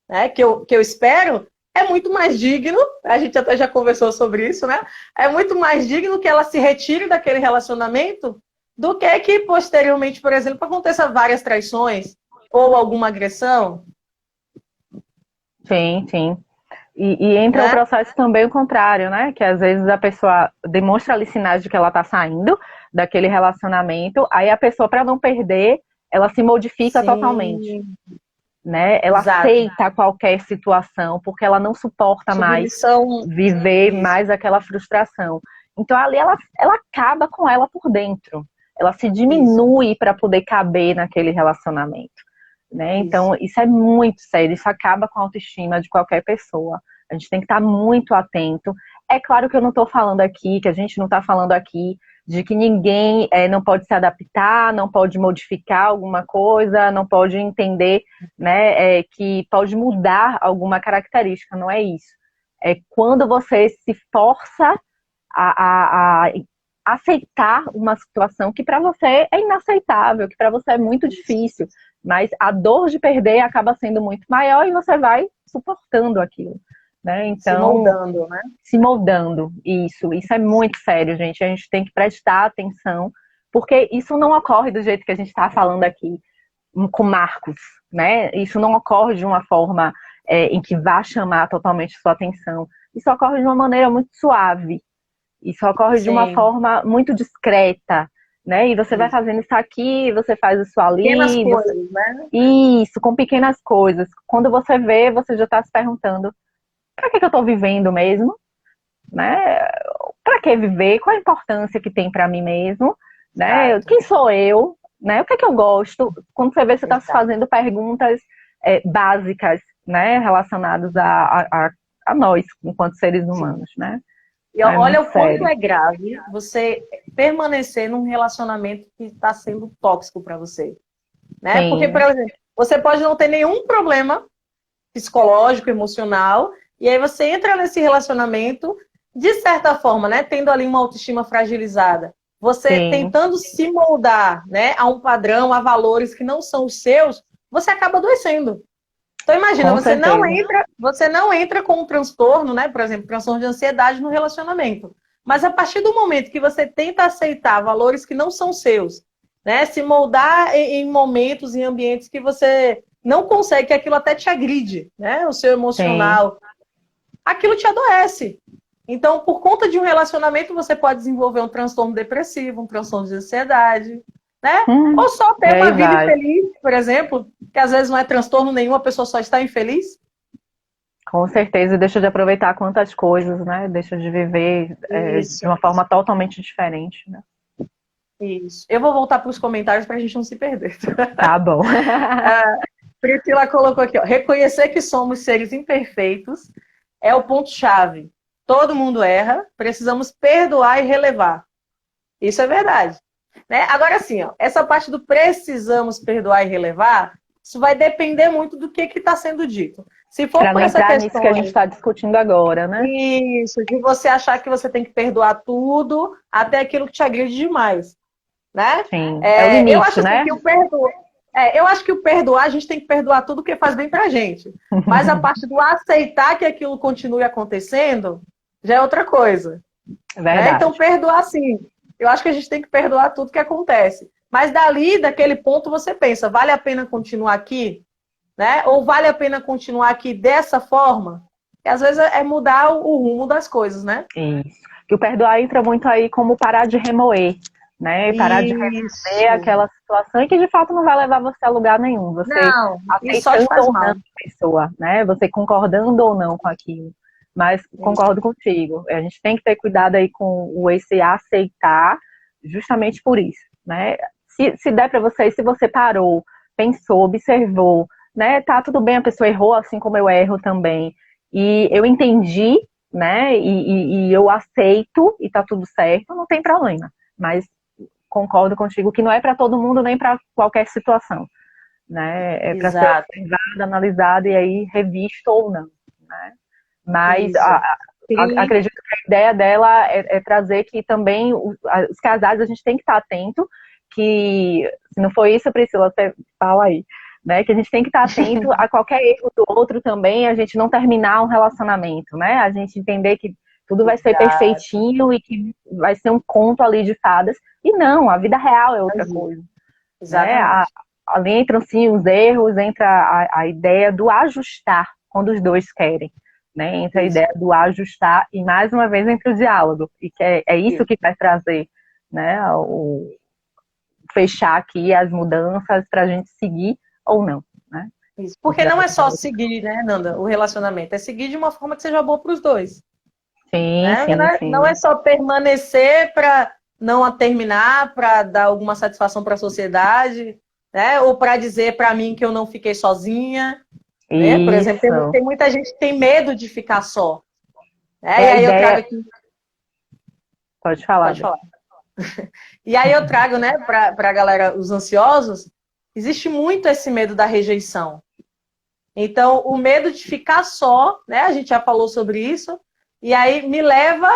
né, que eu espero, é muito mais digno, a gente até já conversou sobre isso, né? É muito mais digno que ela se retire daquele relacionamento do que posteriormente, por exemplo, aconteça várias traições ou alguma agressão, Sim, sim. E entra o né? processo também o contrário, né? Que às vezes a pessoa demonstra ali sinais de que ela tá saindo daquele relacionamento, aí a pessoa, para não perder, ela se modifica totalmente, Sim, né? Ela exato. aceita qualquer situação, porque ela não suporta mais Submissão, viver isso, mais aquela frustração. Então ali ela acaba com ela por dentro. Ela se isso, diminui para poder caber naquele relacionamento, né? isso. Então isso é muito sério, isso acaba com a autoestima de qualquer pessoa. A gente tem que estar muito atento. É claro que eu não estou falando aqui, que a gente não está falando aqui de que ninguém não pode se adaptar, não pode modificar alguma coisa, não pode entender, né, que pode mudar alguma característica, não é isso. É quando você se força a aceitar uma situação que para você é inaceitável, que para você é muito difícil, mas a dor de perder acaba sendo muito maior e você vai suportando aquilo, né? Se Então, moldando, né? se moldando, isso é muito sério, gente. A gente tem que prestar atenção, porque isso não ocorre do jeito que a gente está falando aqui, com marcos, né? Isso não ocorre de uma forma em que vá chamar totalmente sua atenção. Isso ocorre de uma maneira muito suave. Isso ocorre de uma Sim, forma muito discreta, né? E você vai isso. fazendo isso aqui, você faz isso Pequenas ali, você... coisas, né? Isso, com pequenas coisas. Quando você vê, você já está se perguntando: para que eu estou vivendo mesmo? Né? Para que viver? Qual a importância que tem para mim mesmo? Né? Exato, Quem sou eu? Né? O que é que eu gosto? Quando você vê, você está se exato. fazendo perguntas básicas, né? Relacionadas a nós, enquanto seres Sim. humanos, né? E É olha muito o quanto sério. é grave você permanecer num relacionamento que está sendo tóxico para você, né? Porque, por Sim, exemplo, você pode não ter nenhum problema psicológico, emocional, e aí você entra nesse relacionamento, de certa forma, né? Tendo ali uma autoestima fragilizada, você sim, tentando se moldar, né? A um padrão, a valores que não são os seus, você acaba adoecendo. Então imagina, com certeza. você não entra com um transtorno, né? Por exemplo, transtorno de ansiedade no relacionamento. Mas a partir do momento que você tenta aceitar valores que não são seus, né? Se moldar em momentos, em ambientes que você não consegue, que aquilo até te agride, né? O seu Sim. emocional, aquilo te adoece. Então, por conta de um relacionamento, você pode desenvolver um transtorno depressivo, um transtorno de ansiedade, né? Ou só E ter aí uma vida vai. infeliz, por exemplo, que às vezes não é transtorno nenhum, a pessoa só está infeliz. Com certeza, deixa de aproveitar quantas coisas, né? Deixa de viver de Isso, uma forma totalmente diferente, né? isso. Eu vou voltar para os comentários para a gente não se perder. Tá bom. Priscila colocou aqui, ó, reconhecer que somos seres imperfeitos é o ponto-chave. Todo mundo erra, precisamos perdoar e relevar. Isso é verdade. Né? Agora sim, ó, essa parte do precisamos perdoar e relevar, isso vai depender muito do que está sendo dito. Se for Para por não essa entrar nisso que a questão, gente está discutindo agora, né? isso, de você achar que você tem que perdoar tudo, até aquilo que te agride demais, né? Sim, é o Eu limite, acho assim né? que eu acho que o perdoar, a gente tem que perdoar tudo que faz bem pra gente. Mas a parte do aceitar que aquilo continue acontecendo, já é outra coisa. Né? Então, Verdade. perdoar sim. Eu acho que a gente tem que perdoar tudo que acontece. Mas dali, daquele ponto, você pensa, vale a pena continuar aqui? Né? Ou vale a pena continuar aqui dessa forma? E às vezes é mudar o rumo das coisas, né? Isso. Que o perdoar entra muito aí como parar de remoer, né? E parar de reviver Isso. aquela situação e que de fato não vai levar você a lugar nenhum. Você Não, isso só te aceitando faz ou não mal. a pessoa, né? Você concordando ou não com aquilo. Mas Isso. concordo contigo. A gente tem que ter cuidado aí com o esse aceitar, justamente por isso, né? Se der para você, se você parou, pensou, observou, né, tá tudo bem, a pessoa errou assim como eu erro também. E eu entendi, né, e eu aceito e tá tudo certo, não tem problema. Mas concordo contigo que não é para todo mundo nem para qualquer situação, né? É para ser Exato. observada, analisada e aí revisto ou não, né? Mas Isso. E, acredito que a ideia dela é trazer que também os casais a gente tem que estar atento, que se não for isso, Priscila, você fala aí, né? Que a gente tem que estar atento a qualquer erro do outro também, a gente não terminar um relacionamento, né? A gente entender que tudo vai ser exato. perfeitinho e que vai ser um conto ali de fadas. E não, a vida real é outra coisa, né? Exatamente. Ali entram sim os erros, entra a ideia do ajustar quando os dois querem, né? Entra a Isso. ideia do ajustar e mais uma vez entra o diálogo, e que é isso Isso. que vai trazer, né? Fechar aqui as mudanças para a gente seguir ou não, né? Isso. O Porque não é só diálogo. seguir, né, Nanda, o relacionamento, é seguir de uma forma que seja boa para os dois. Sim, Né? sim, Não é sim. só permanecer para não a terminar, para dar alguma satisfação para a sociedade, né? Ou para dizer para mim que eu não fiquei sozinha. Né? Por exemplo, Isso. tem muita gente que tem medo de ficar só. Né? É E a aí eu trago ideia. aqui, Pode falar, pode Bê. falar. E aí eu trago, né, para a galera, os ansiosos, existe muito esse medo da rejeição. Então, o medo de ficar só, né? A gente já falou sobre isso, e aí me leva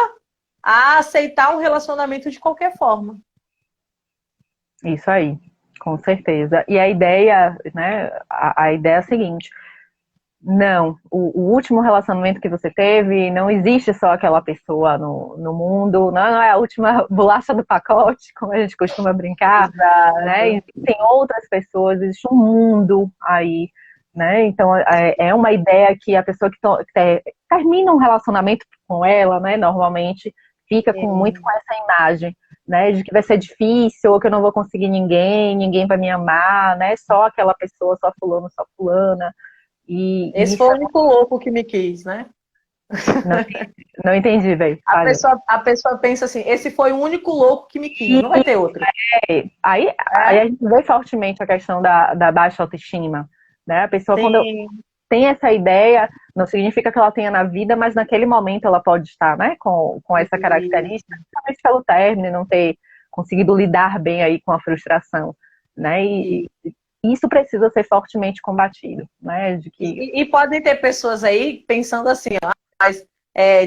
a aceitar um relacionamento de qualquer forma. Isso aí, com certeza. E a ideia, né? A ideia é a seguinte: não, o último relacionamento que você teve, não existe só aquela pessoa no mundo, não é a última bolacha do pacote, como a gente costuma brincar, né? Exato. Existem outras pessoas, existe um mundo aí, né? Então é uma ideia que a pessoa que termina um relacionamento com ela, né? Normalmente fica muito com essa imagem, né? De que vai ser difícil, ou que eu não vou conseguir ninguém, ninguém vai me amar, né? Só aquela pessoa, só fulano, só fulana. E Esse isso foi o único louco que me quis, né? não, não entendi, velho. A pessoa pensa assim, esse foi o único louco que me quis, não vai ter outro. Aí a É? gente vê fortemente a questão da baixa autoestima, né? A pessoa, quando Sim, tem essa ideia, não significa que ela tenha na vida, mas naquele momento ela pode estar, né? Com essa característica, isso, talvez pelo término, não ter conseguido lidar bem aí com a frustração, né? isso. E isso precisa ser fortemente combatido, né? De que E podem ter pessoas aí pensando assim, ó, mas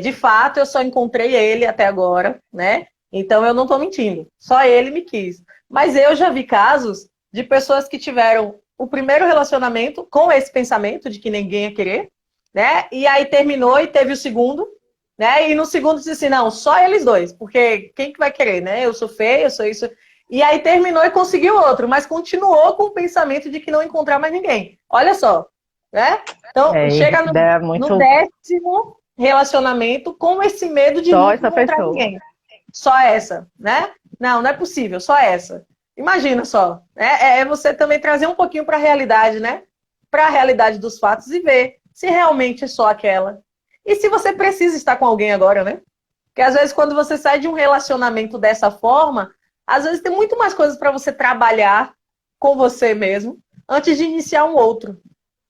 de fato eu só encontrei ele até agora, né? Então eu não estou mentindo, só ele me quis. Mas eu já vi casos de pessoas que tiveram o primeiro relacionamento com esse pensamento de que ninguém ia querer, né? E aí terminou e teve o segundo, né? E no segundo disse assim, não, só eles dois, porque quem que vai querer, né? Eu sou feia, eu sou isso. E aí terminou e conseguiu outro, mas continuou com o pensamento de que não encontrar mais ninguém. Olha só, né? Então, chega ideia no muito 10º relacionamento com esse medo de só nunca essa encontrar pessoa. ninguém. Só essa, né? Não, não é possível, só essa. Imagina só. É você também trazer um pouquinho para a realidade, né? Para a realidade dos fatos e ver se realmente é só aquela. E se você precisa estar com alguém agora, né? Porque às vezes quando você sai de um relacionamento dessa forma, às vezes tem muito mais coisas para você trabalhar com você mesmo antes de iniciar um outro.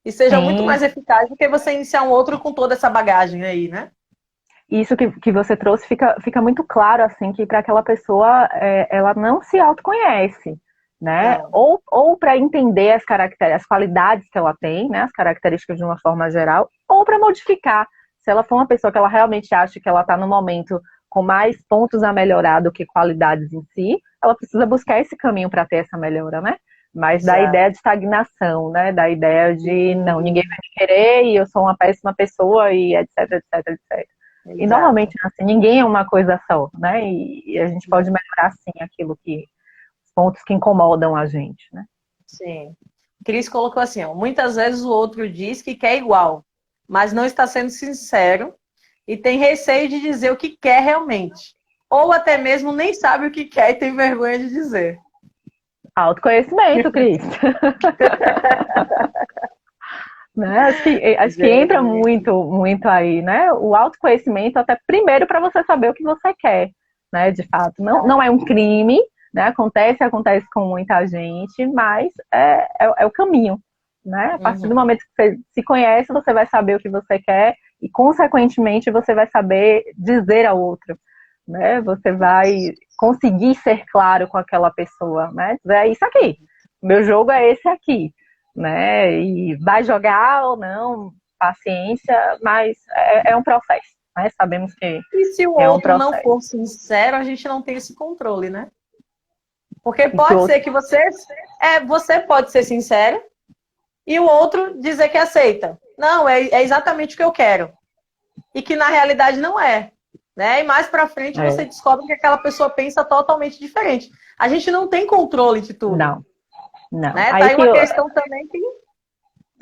E seja muito Sim, mais eficaz do que você iniciar um outro com toda essa bagagem aí, né? isso que você trouxe fica muito claro, assim, que para aquela pessoa ela não se autoconhece, né? Não. Ou para entender as qualidades que ela tem, né? As características de uma forma geral, ou para modificar. Se ela for uma pessoa que ela realmente acha que ela está no momento com mais pontos a melhorar do que qualidades em si, ela precisa buscar esse caminho para ter essa melhora, né? Mas da Exato. ideia de estagnação, né? Da ideia de não, ninguém vai Sim, me querer e eu sou uma péssima pessoa e etc, etc, etc. E exato. normalmente, assim, ninguém é uma coisa só, né? E a gente pode melhorar, sim, os pontos que incomodam a gente, né? Sim. Cris colocou assim, ó, muitas vezes o outro diz que quer igual, mas não está sendo sincero e tem receio de dizer o que quer realmente. Ou até mesmo nem sabe o que quer e tem vergonha de dizer. Autoconhecimento, Cris. Né? Acho que entra Gente, muito, muito aí, né? O autoconhecimento, até primeiro para você saber o que você quer, né? De fato. Não é um crime, né? Acontece com muita gente, mas é o caminho, né? A partir do momento que você se conhece, você vai saber o que você quer e, consequentemente, você vai saber dizer ao outro, né? Você vai conseguir ser claro com aquela pessoa, né? É isso aqui, meu jogo é esse aqui, né? E vai jogar ou não, paciência, mas é um processo, né? Sabemos que E se o é um outro não processo. for sincero, a gente não tem esse controle, né? Porque E que pode outro... ser que você pode ser sincero e o outro dizer que aceita. Não, é exatamente o que eu quero. E que na realidade não é. Né? E mais pra frente você descobre que aquela pessoa pensa totalmente diferente. A gente não tem controle de tudo. Não. Né? Tá Aí aí uma questão também que...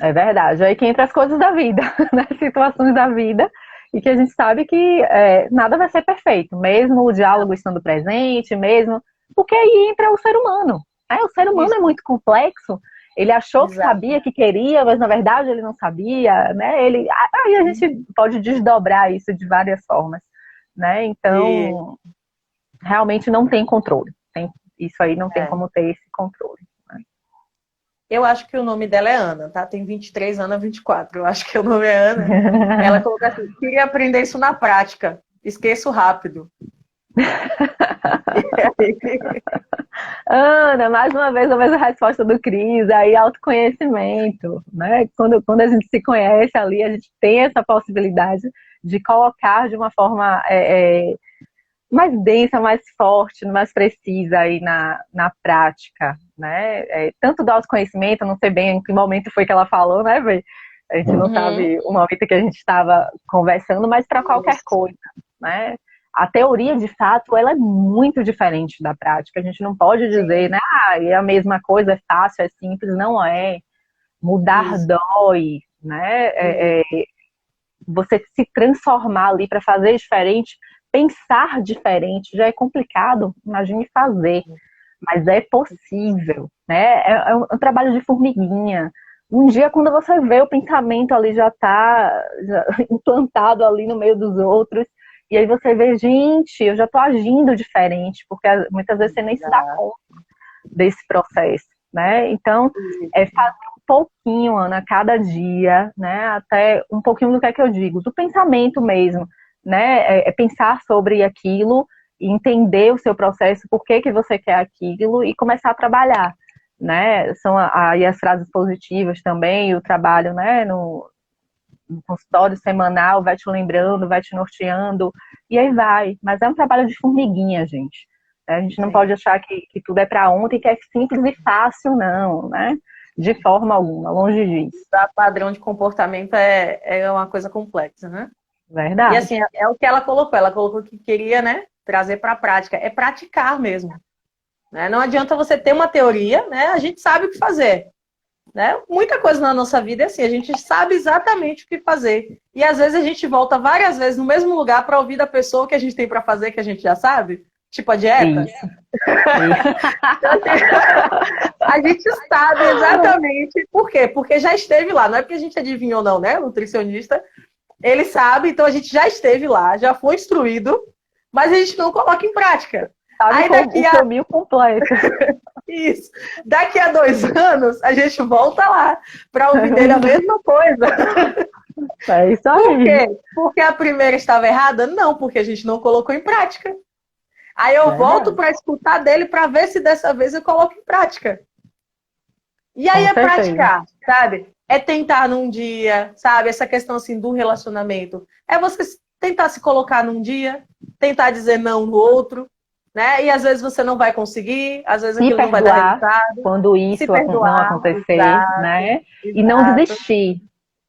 É verdade. Aí que entra as coisas da vida, né? Situações da vida, e que a gente sabe que nada vai ser perfeito, mesmo o diálogo estando presente, mesmo... Porque aí entra o ser humano. Né? O ser humano é muito complexo. Ele achou que sabia, que queria, mas na verdade ele não sabia, né? Aí a gente pode desdobrar isso de várias formas, né? Então, realmente não tem controle. Isso aí não tem como ter esse controle. Eu acho que o nome dela é Ana, tá? Tem 23, Ana 24. Eu acho que o nome é Ana. Ela colocou assim, queria aprender isso na prática. Esqueço rápido. Ana, mais uma vez a mesma resposta do Cris, aí autoconhecimento, né? Quando a gente se conhece ali, a gente tem essa possibilidade de colocar de uma forma mais densa, mais forte, mais precisa aí na prática, né? Tanto do autoconhecimento, eu não sei bem em que momento foi que ela falou, né, Vê? A gente não sabe o momento que a gente estava conversando, mas para qualquer coisa, né? A teoria, de fato, ela é muito diferente da prática. A gente não pode dizer, né, é a mesma coisa, é fácil, é simples. Não é. Mudar dói, né? Você se transformar ali para fazer diferente, pensar diferente, já é complicado. Imagine fazer. Mas é possível, né? É um trabalho de formiguinha. Um dia, quando você vê o pensamento ali já está implantado ali no meio dos outros, e aí você vê, gente, eu já estou agindo diferente, porque muitas vezes você nem se dá conta desse processo, né? Então, fazer um pouquinho, Ana, cada dia, né? Até um pouquinho do que é que eu digo, do pensamento mesmo, né? Pensar sobre aquilo, entender o seu processo, por que que você quer aquilo e começar a trabalhar, né? São aí as frases positivas também, o trabalho, né? No consultório semanal, vai te lembrando, vai te norteando, e aí vai. Mas é um trabalho de formiguinha, gente. A gente não pode achar que tudo é para ontem, que é simples e fácil, não, né? De forma alguma, longe disso. O padrão de comportamento é uma coisa complexa, né? Verdade. E assim, é o que ela colocou que queria, né, trazer para a prática, é praticar mesmo. Né? Não adianta você ter uma teoria, né? A gente sabe o que fazer. Né? Muita coisa na nossa vida é assim, a gente sabe exatamente o que fazer. E às vezes a gente volta várias vezes no mesmo lugar para ouvir da pessoa que a gente tem para fazer, que a gente já sabe. Tipo a dieta. Isso. A gente sabe exatamente por quê. Porque já esteve lá. Não é porque a gente adivinhou, não, né? O nutricionista, ele sabe, então a gente já esteve lá, já foi instruído, mas a gente não coloca em prática. Sabe aí daqui o caminho completo. Isso. Daqui a 2 anos, a gente volta lá para ouvir dele a mesma coisa. É isso aí. Por quê? Porque a primeira estava errada? Não, porque a gente não colocou em prática. Aí eu volto para escutar dele para ver se dessa vez eu coloco em prática. E aí é praticar, sabe? É tentar num dia, sabe? Essa questão assim do relacionamento. É você tentar se colocar num dia, tentar dizer não no outro. Né? E às vezes você não vai conseguir, às vezes aquilo não vai dar resultado. Quando isso não acontecer, né? E não desistir,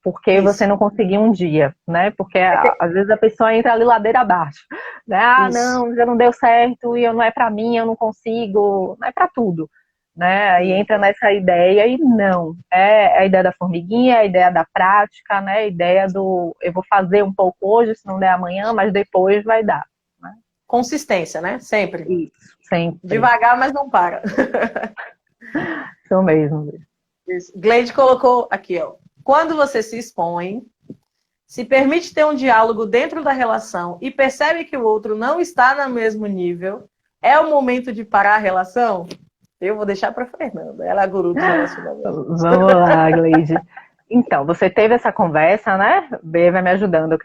porque você não conseguiu um dia, né? Porque às vezes a pessoa entra ali ladeira abaixo, né? Ah, não, já não deu certo e não é para mim, eu não consigo, não é para tudo, né? Aí entra nessa ideia e não, é a ideia da formiguinha, é a ideia da prática, né? A ideia do eu vou fazer um pouco hoje, se não der amanhã, mas depois vai dar. Consistência, né? Sempre. Isso, sempre. Devagar, mas não para. Isso mesmo. Isso. Gleide colocou aqui, ó. Quando você se expõe, se permite ter um diálogo dentro da relação e percebe que o outro não está no mesmo nível, é o momento de parar a relação? Eu vou deixar para Fernanda, ela é a guru dos relacionamentos. Vamos lá, Gleide. Então, você teve essa conversa, né? B vai me ajudando,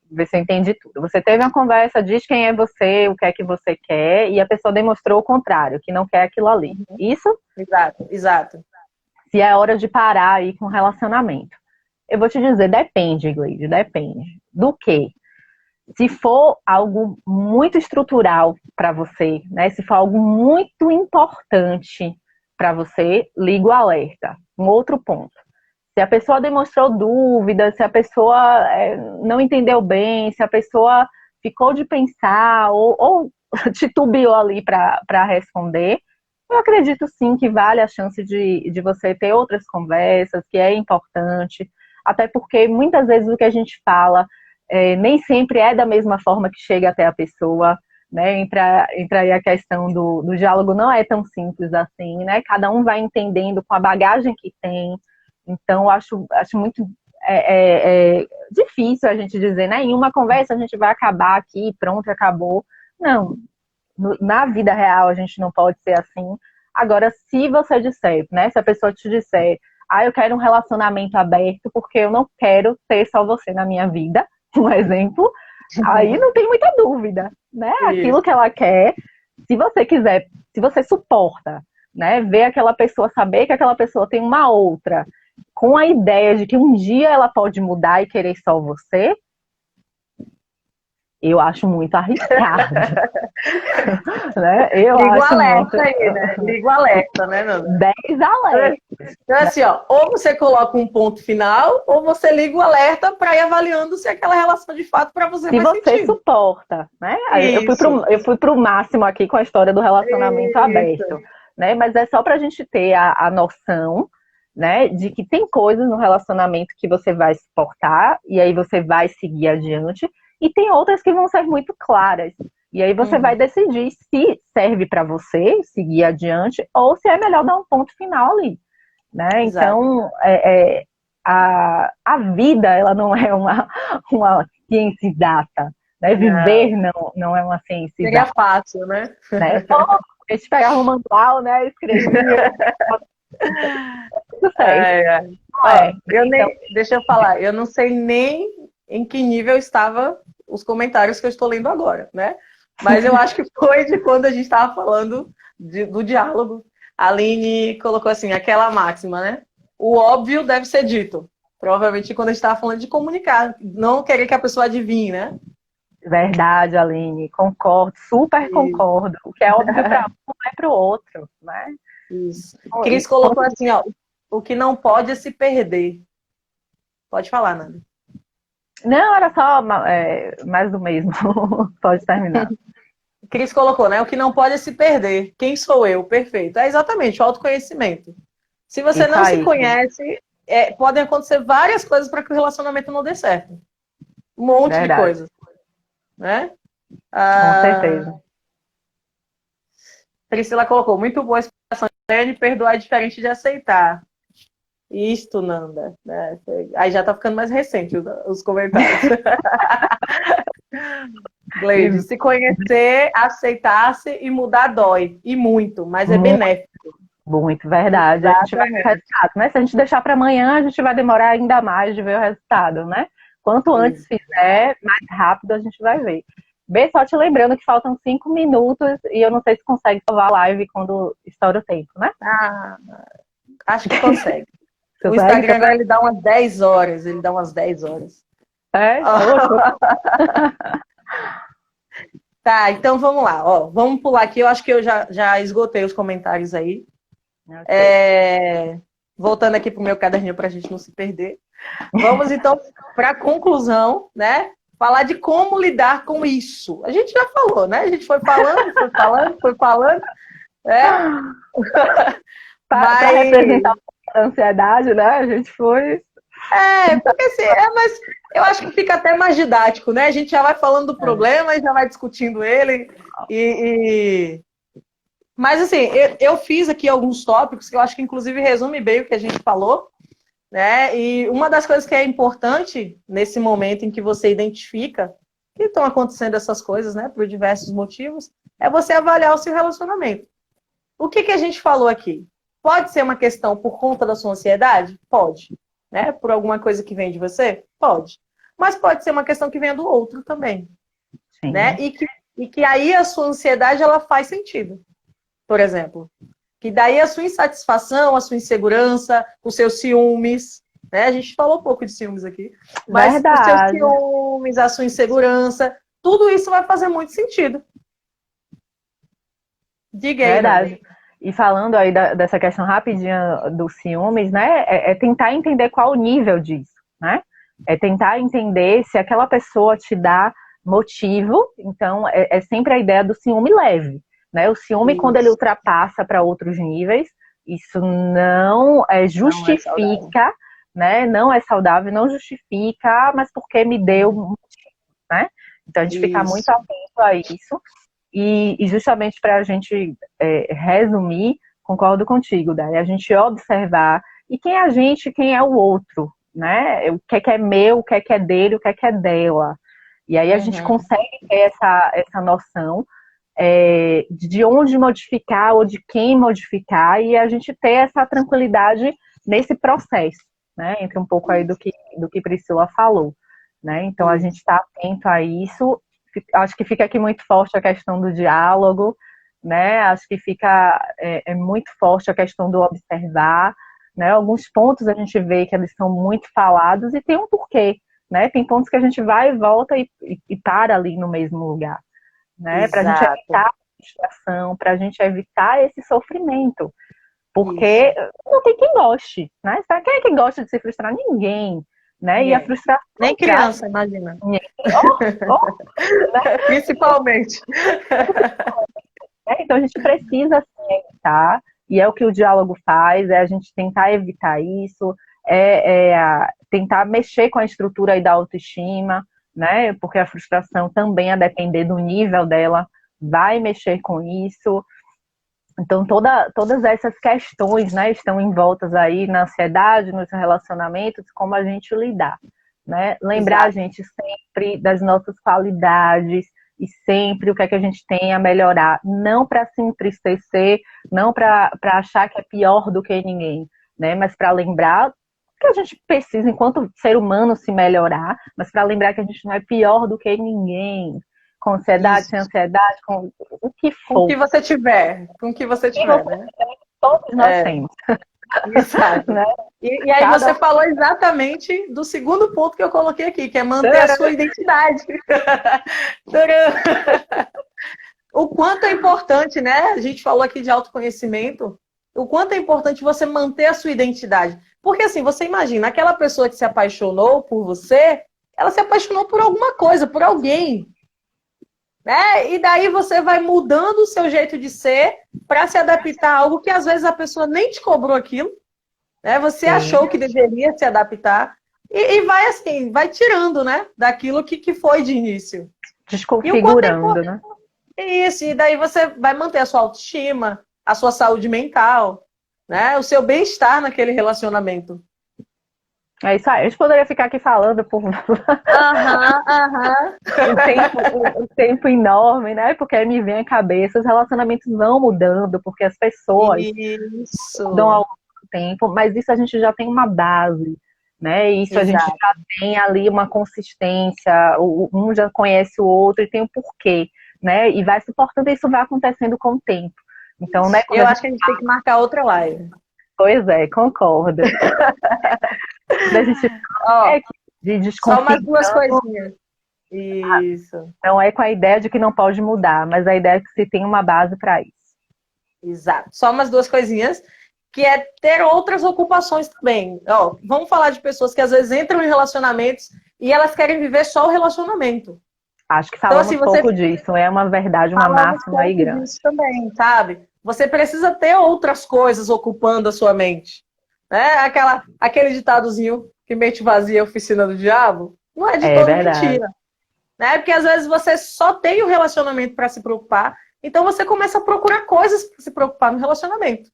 ver se eu entendi tudo. Você teve uma conversa, diz quem é você, o que é que você quer, e a pessoa demonstrou o contrário, que não quer aquilo ali. Isso? Exato, exato. Se é hora de parar aí com o relacionamento. Eu vou te dizer, depende, Gleide, depende. Do quê? Se for algo muito estrutural para você, né? Se for algo muito importante para você, liga o alerta. Um outro ponto. Se a pessoa demonstrou dúvida, se a pessoa não entendeu bem, se a pessoa ficou de pensar ou titubeou ali para responder, eu acredito sim que vale a chance de você ter outras conversas, que é importante, até porque muitas vezes o que a gente fala nem sempre é da mesma forma que chega até a pessoa, né? Entra aí a questão do diálogo, não é tão simples assim, né? Cada um vai entendendo com a bagagem que tem. Então, acho muito difícil a gente dizer, né? Em uma conversa a gente vai acabar aqui, pronto, acabou. Não, na vida real a gente não pode ser assim. Agora, se você disser, né? Se a pessoa te disser, eu quero um relacionamento aberto porque eu não quero ter só você na minha vida, um exemplo, aí não tem muita dúvida, né? Isso. Aquilo que ela quer, se você quiser, se você suporta, né? Ver aquela pessoa, saber que aquela pessoa tem uma outra, com a ideia de que um dia ela pode mudar e querer só você, eu acho muito arriscado. Né? Eu Liga o acho alerta muito... aí, né? Liga o alerta, né, Nanda? 10 alertas. Então, assim, ó, ou você coloca um ponto final, ou você liga o alerta para ir avaliando se aquela relação de fato para você se faz você sentido. Suporta, né? Isso. Eu fui pro máximo aqui com a história do relacionamento Isso. aberto, né? Mas é só pra gente ter a noção, né, de que tem coisas no relacionamento que você vai suportar e aí você vai seguir adiante, e tem outras que vão ser muito claras. E aí você vai decidir se serve para você seguir adiante ou se é melhor dar um ponto final ali, né? Exato. Então, a vida, ela não é uma ciência exata, né? Viver não é uma ciência Seria exata. fácil, né? Só a gente pegava o manual, né? Escrevia. Tudo certo. Deixa eu falar, eu não sei nem em que nível estava os comentários que eu estou lendo agora, né? Mas eu acho que foi de quando a gente estava falando do diálogo. A Aline colocou assim, aquela máxima, né? O óbvio deve ser dito. Provavelmente quando a gente estava falando de comunicar, não querer que a pessoa adivinhe, né? Verdade, Aline, concordo, super concordo. O que é óbvio para um não é para o outro, né? Isso. Cris colocou assim, ó, o que não pode é se perder. Pode falar, Nanda. Não, era só mais do mesmo. Pode terminar. Cris colocou, né? O que não pode é se perder. Quem sou eu? Perfeito. É exatamente o autoconhecimento. Se você Isso não aí, se conhece, podem acontecer várias coisas para que o relacionamento não dê certo. Um monte de coisas. Né? Com certeza. Priscila colocou, muito boa a explicação. Perdoar é diferente de aceitar. Isto, Nanda. Né? Aí já tá ficando mais recente os comentários. Gleide, se conhecer, aceitar-se e mudar dói. E muito, mas é benéfico. Muito, verdade. A gente vai ver o resultado, né? Se a gente deixar para amanhã, a gente vai demorar ainda mais de ver o resultado, né? Quanto antes fizer, mais rápido a gente vai ver. B, só te lembrando que faltam 5 minutos e eu não sei se consegue salvar a live quando estoura o tempo, né? Acho que consegue. O Instagram agora ele dá umas 10 horas. Ele dá umas 10 horas. Tá, então vamos lá. Ó, vamos pular aqui. Eu acho que eu já esgotei os comentários aí. Voltando aqui para o meu caderninho para a gente não se perder. Vamos então para a conclusão, né? Falar de como lidar com isso. A gente já falou, né? A gente foi falando. Para representar a ansiedade, né? A gente foi... porque assim, mas eu acho que fica até mais didático, né? A gente já vai falando do problema e já vai discutindo ele. Mas assim, eu fiz aqui alguns tópicos que eu acho que inclusive resume bem o que a gente falou, né? E uma das coisas que é importante nesse momento em que você identifica que estão acontecendo essas coisas, né? Por diversos motivos, é você avaliar o seu relacionamento. O que a gente falou aqui? Pode ser uma questão por conta da sua ansiedade? Pode. Né? Por alguma coisa que vem de você? Pode. Mas pode ser uma questão que vem do outro também. Né? Sim. E que aí a sua ansiedade ela faz sentido. Por exemplo, que daí a sua insatisfação, a sua insegurança, os seus ciúmes, né? A gente falou um pouco de ciúmes aqui, mas os seus Verdade. ciúmes, a sua insegurança, tudo isso vai fazer muito sentido. Diga aí, Verdade. Nanda. E falando aí dessa questão rapidinha dos ciúmes, né? É tentar entender qual o nível disso, né? É tentar entender se aquela pessoa te dá motivo. Então, é sempre a ideia do ciúme leve, né? O ciúme, quando ele Isso ultrapassa para outros níveis, isso não não é saudável. justifica, né? Não é saudável, não justifica, mas porque me deu motivo, né? Então, a gente fica muito Isso. atento a isso. E justamente para a gente resumir, concordo contigo, Daí a gente observar e quem é a gente, quem é o outro, né? O que é meu, o que é dele, o que é dela. E aí a gente Uhum. consegue ter essa noção de onde modificar ou de quem modificar e a gente ter essa tranquilidade nesse processo, né? Entre um pouco aí do que Priscila falou, né? Então a gente Isso. está atento a isso. Acho que fica aqui muito forte a questão do diálogo, né? Acho que fica muito forte a questão do observar, né? Alguns pontos a gente vê que eles são muito falados e tem um porquê, né? Tem pontos que a gente vai e volta e para ali no mesmo lugar, né? Para a gente Exato. evitar a frustração, para a gente evitar esse sofrimento, Isso. porque não tem quem goste, né? Quem é que gosta de se frustrar? Ninguém, né? E a Ninguém. frustração Nem traz criança, imagina. ninguém. Oh, oh, né? Principalmente. Então a gente precisa assim, evitar, e é o que o diálogo faz, é a gente tentar evitar isso, tentar mexer com a estrutura aí da autoestima, né? Porque a frustração também, a depender do nível dela, vai mexer com isso. Então todas essas questões, né, estão envoltas aí na ansiedade, nos relacionamentos, como a gente lidar, né? Lembrar a Exato. gente sempre das nossas qualidades, e sempre o que é que a gente tem a melhorar, não para se entristecer, não para achar que é pior do que ninguém, né? Mas para lembrar que a gente precisa, enquanto ser humano, se melhorar, mas para lembrar que a gente não é pior do que ninguém, com ansiedade, sem Isso. ansiedade, com o que Com o que for. você tiver. Com o que você E tiver, você, né? todos nós É, temos, exato. né? E aí Cada você um. falou exatamente do segundo ponto que eu coloquei aqui, que é manter a sua identidade. Tcharam! O quanto é importante, né? A gente falou aqui de autoconhecimento. O quanto é importante você manter a sua identidade. Porque assim, você imagina, aquela pessoa que se apaixonou por você, ela se apaixonou por alguma coisa, por alguém. Né? E daí você vai mudando o seu jeito de ser para se adaptar a algo que às vezes a pessoa nem te cobrou aquilo, né? Você Sim, achou que deveria se adaptar e vai assim, vai tirando, né? Daquilo que foi de início. E o quanto é desconfigurando, importante né? isso, e daí você vai manter a sua autoestima, a sua saúde mental, né? O seu bem-estar naquele relacionamento. É isso aí. A gente poderia ficar aqui falando por Aham, aham. um tempo enorme, né? Porque aí me vem à cabeça, os relacionamentos vão mudando, porque as pessoas mudam ao Isso. longo do tempo, mas isso a gente já tem uma base, né? Isso a gente Exato. já tem ali uma consistência, um já conhece o outro e tem um porquê, né? E vai suportando, isso vai acontecendo com o tempo. Então, né, quando a Eu acho gente. que a gente tem que marcar outra live. Pois é, concordo. Quando a gente Ó, fala de só umas duas desconfigurando, coisinhas. Isso. não é com a ideia de que não pode mudar, mas a ideia é que se tem uma base para isso. Exato. Só umas duas coisinhas, que é ter outras ocupações também. Ó, vamos falar de pessoas que às vezes entram em relacionamentos e elas querem viver só o relacionamento. Acho que Então, assim, falamos você pouco disso, é uma verdade, uma fala um máxima aí pouco grande. disso também, sabe? Você precisa ter outras coisas ocupando a sua mente. Né? Aquele ditadozinho que mente vazia é a oficina do diabo, não é de É todo verdade. mentira. Né? Porque às vezes você só tem o relacionamento para se preocupar, então você começa a procurar coisas para se preocupar no relacionamento.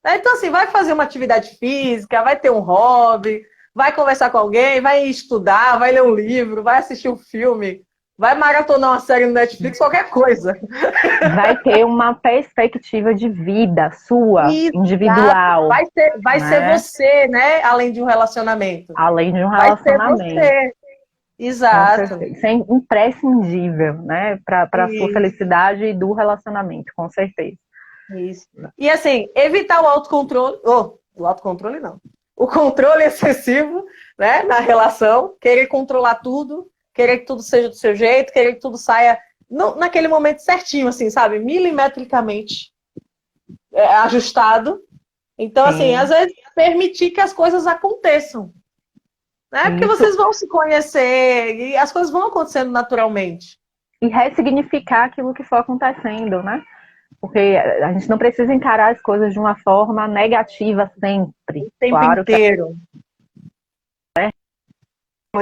Né? Então, assim, vai fazer uma atividade física, vai ter um hobby, vai conversar com alguém, vai estudar, vai ler um livro, vai assistir um filme. vai maratonar uma série no Netflix, qualquer coisa. Vai ter uma perspectiva de vida sua, Exato. individual. Vai ser você, né? Além de um relacionamento. Além de um Vai ser relacionamento. você. Exato. Isso é imprescindível, né? Para a sua felicidade e do relacionamento, com certeza. Isso. E assim, evitar o autocontrole. O autocontrole não. O controle excessivo, né? Na relação, querer controlar tudo, querer que tudo seja do seu jeito, querer que tudo saia naquele momento certinho, assim, sabe? Milimetricamente ajustado. Então, assim, às vezes, permitir que as coisas aconteçam. Né? Porque vocês vão se conhecer e as coisas vão acontecendo naturalmente. E ressignificar aquilo que for acontecendo, né? Porque a gente não precisa encarar as coisas de uma forma negativa sempre. O tempo inteiro.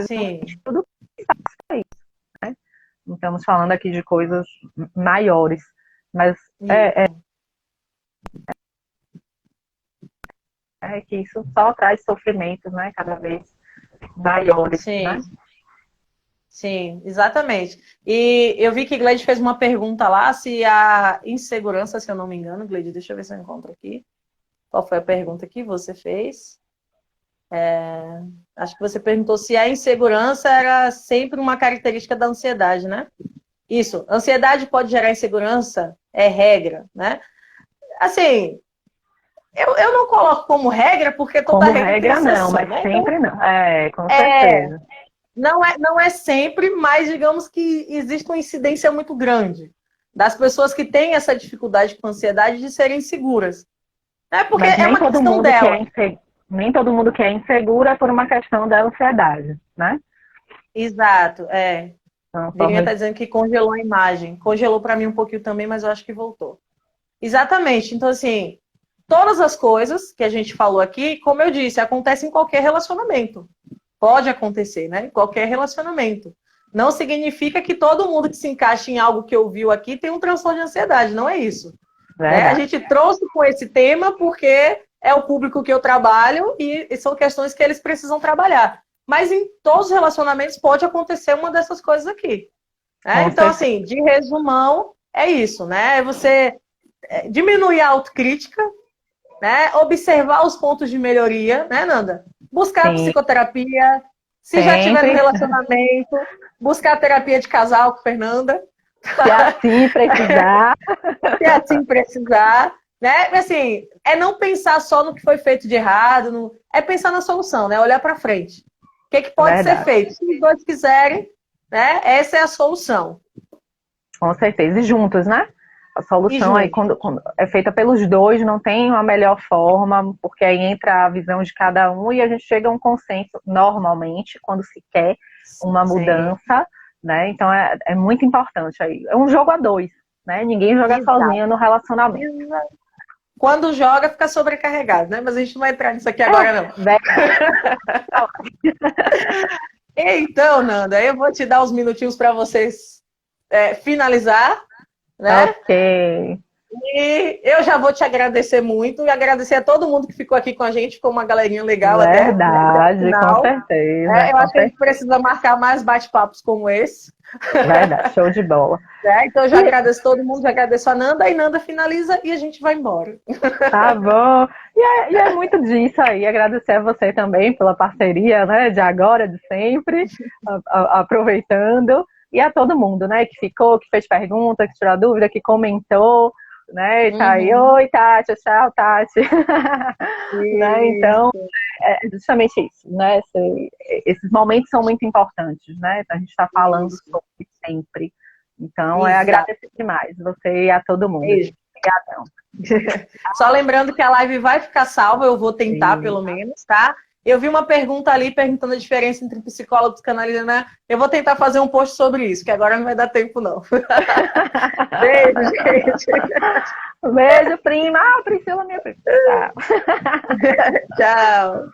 Sim. Tudo é isso, né? Não estamos falando aqui de coisas maiores, mas é que isso só traz sofrimentos, né? Cada vez maiores, sim. Né? Sim, exatamente. E eu vi que Gleide fez uma pergunta lá, se a insegurança, se eu não me engano, Gleide, deixa eu ver se eu encontro aqui. Qual foi a pergunta que você fez? Acho que você perguntou se a insegurança era sempre uma característica da ansiedade, né? Isso, ansiedade pode gerar insegurança? É regra, né? Assim, eu não coloco como regra, porque toda regra tem exceção, não, mas né? sempre não. Com certeza. Não é sempre, mas digamos que existe uma incidência muito grande das pessoas que têm essa dificuldade com ansiedade de serem seguras. Porque é uma questão dela. Nem todo mundo que é insegura por uma questão da ansiedade, né? Exato, Virinha está dizendo que congelou a imagem. Congelou para mim um pouquinho também, mas eu acho que voltou. Exatamente. Então, assim, todas as coisas que a gente falou aqui, como eu disse, acontecem em qualquer relacionamento. Pode acontecer, né? Em qualquer relacionamento. Não significa que todo mundo que se encaixa em algo que ouviu aqui tem um transtorno de ansiedade. Não é isso. A gente trouxe com esse tema porque é o público que eu trabalho e são questões que eles precisam trabalhar. Mas em todos os relacionamentos pode acontecer uma dessas coisas aqui. Então, assim, de resumão, é isso, né? É você diminuir a autocrítica, né? Observar os pontos de melhoria, né, Nanda? Buscar psicoterapia, se já tiver no relacionamento, buscar terapia de casal com Fernanda. Se assim precisar. Se assim precisar, né? Assim, é não pensar só no que foi feito de errado, é pensar na solução, né? Olhar para frente. O que pode ser feito? Se os dois quiserem, né? Essa é a solução. Com certeza. E juntos, né? A solução aí, quando é feita pelos dois, não tem uma melhor forma, porque aí entra a visão de cada um e a gente chega a um consenso, normalmente, quando se quer uma mudança, né? Então é muito importante aí. É um jogo a dois, né? Ninguém joga sozinho no relacionamento. Exato. Quando joga, fica sobrecarregado, né? Mas a gente não vai entrar nisso aqui agora, não. Então, Nanda, eu vou te dar uns minutinhos para vocês finalizar, né? Ok. E eu já vou te agradecer muito e agradecer a todo mundo que ficou aqui com a gente, ficou uma galerinha legal Verdade, com certeza. Eu acho que a gente precisa marcar mais bate-papos como esse. Verdade, show de bola. Então eu já agradeço todo mundo, já agradeço a Nanda, e Nanda finaliza e a gente vai embora. Tá bom. E é muito disso aí, agradecer a você também pela parceria, né, de agora, de sempre, aproveitando, e a todo mundo, né, que ficou, que fez pergunta, que tirou dúvida, que comentou, né, e tá aí, oi Tati, tchau Tati. Né, então, é justamente isso, né, esses momentos são muito importantes, né, a gente tá falando sobre sempre. Então, agradecer demais você e a todo mundo. Obrigadão. Só lembrando que a live vai ficar salva, eu vou tentar pelo menos, tá? Eu vi uma pergunta ali perguntando a diferença entre psicólogo e psicanalista, né? Eu vou tentar fazer um post sobre isso, que agora não vai dar tempo, não. Beijo, gente. Beijo, prima. Priscila, minha prima. Tchau. Tchau.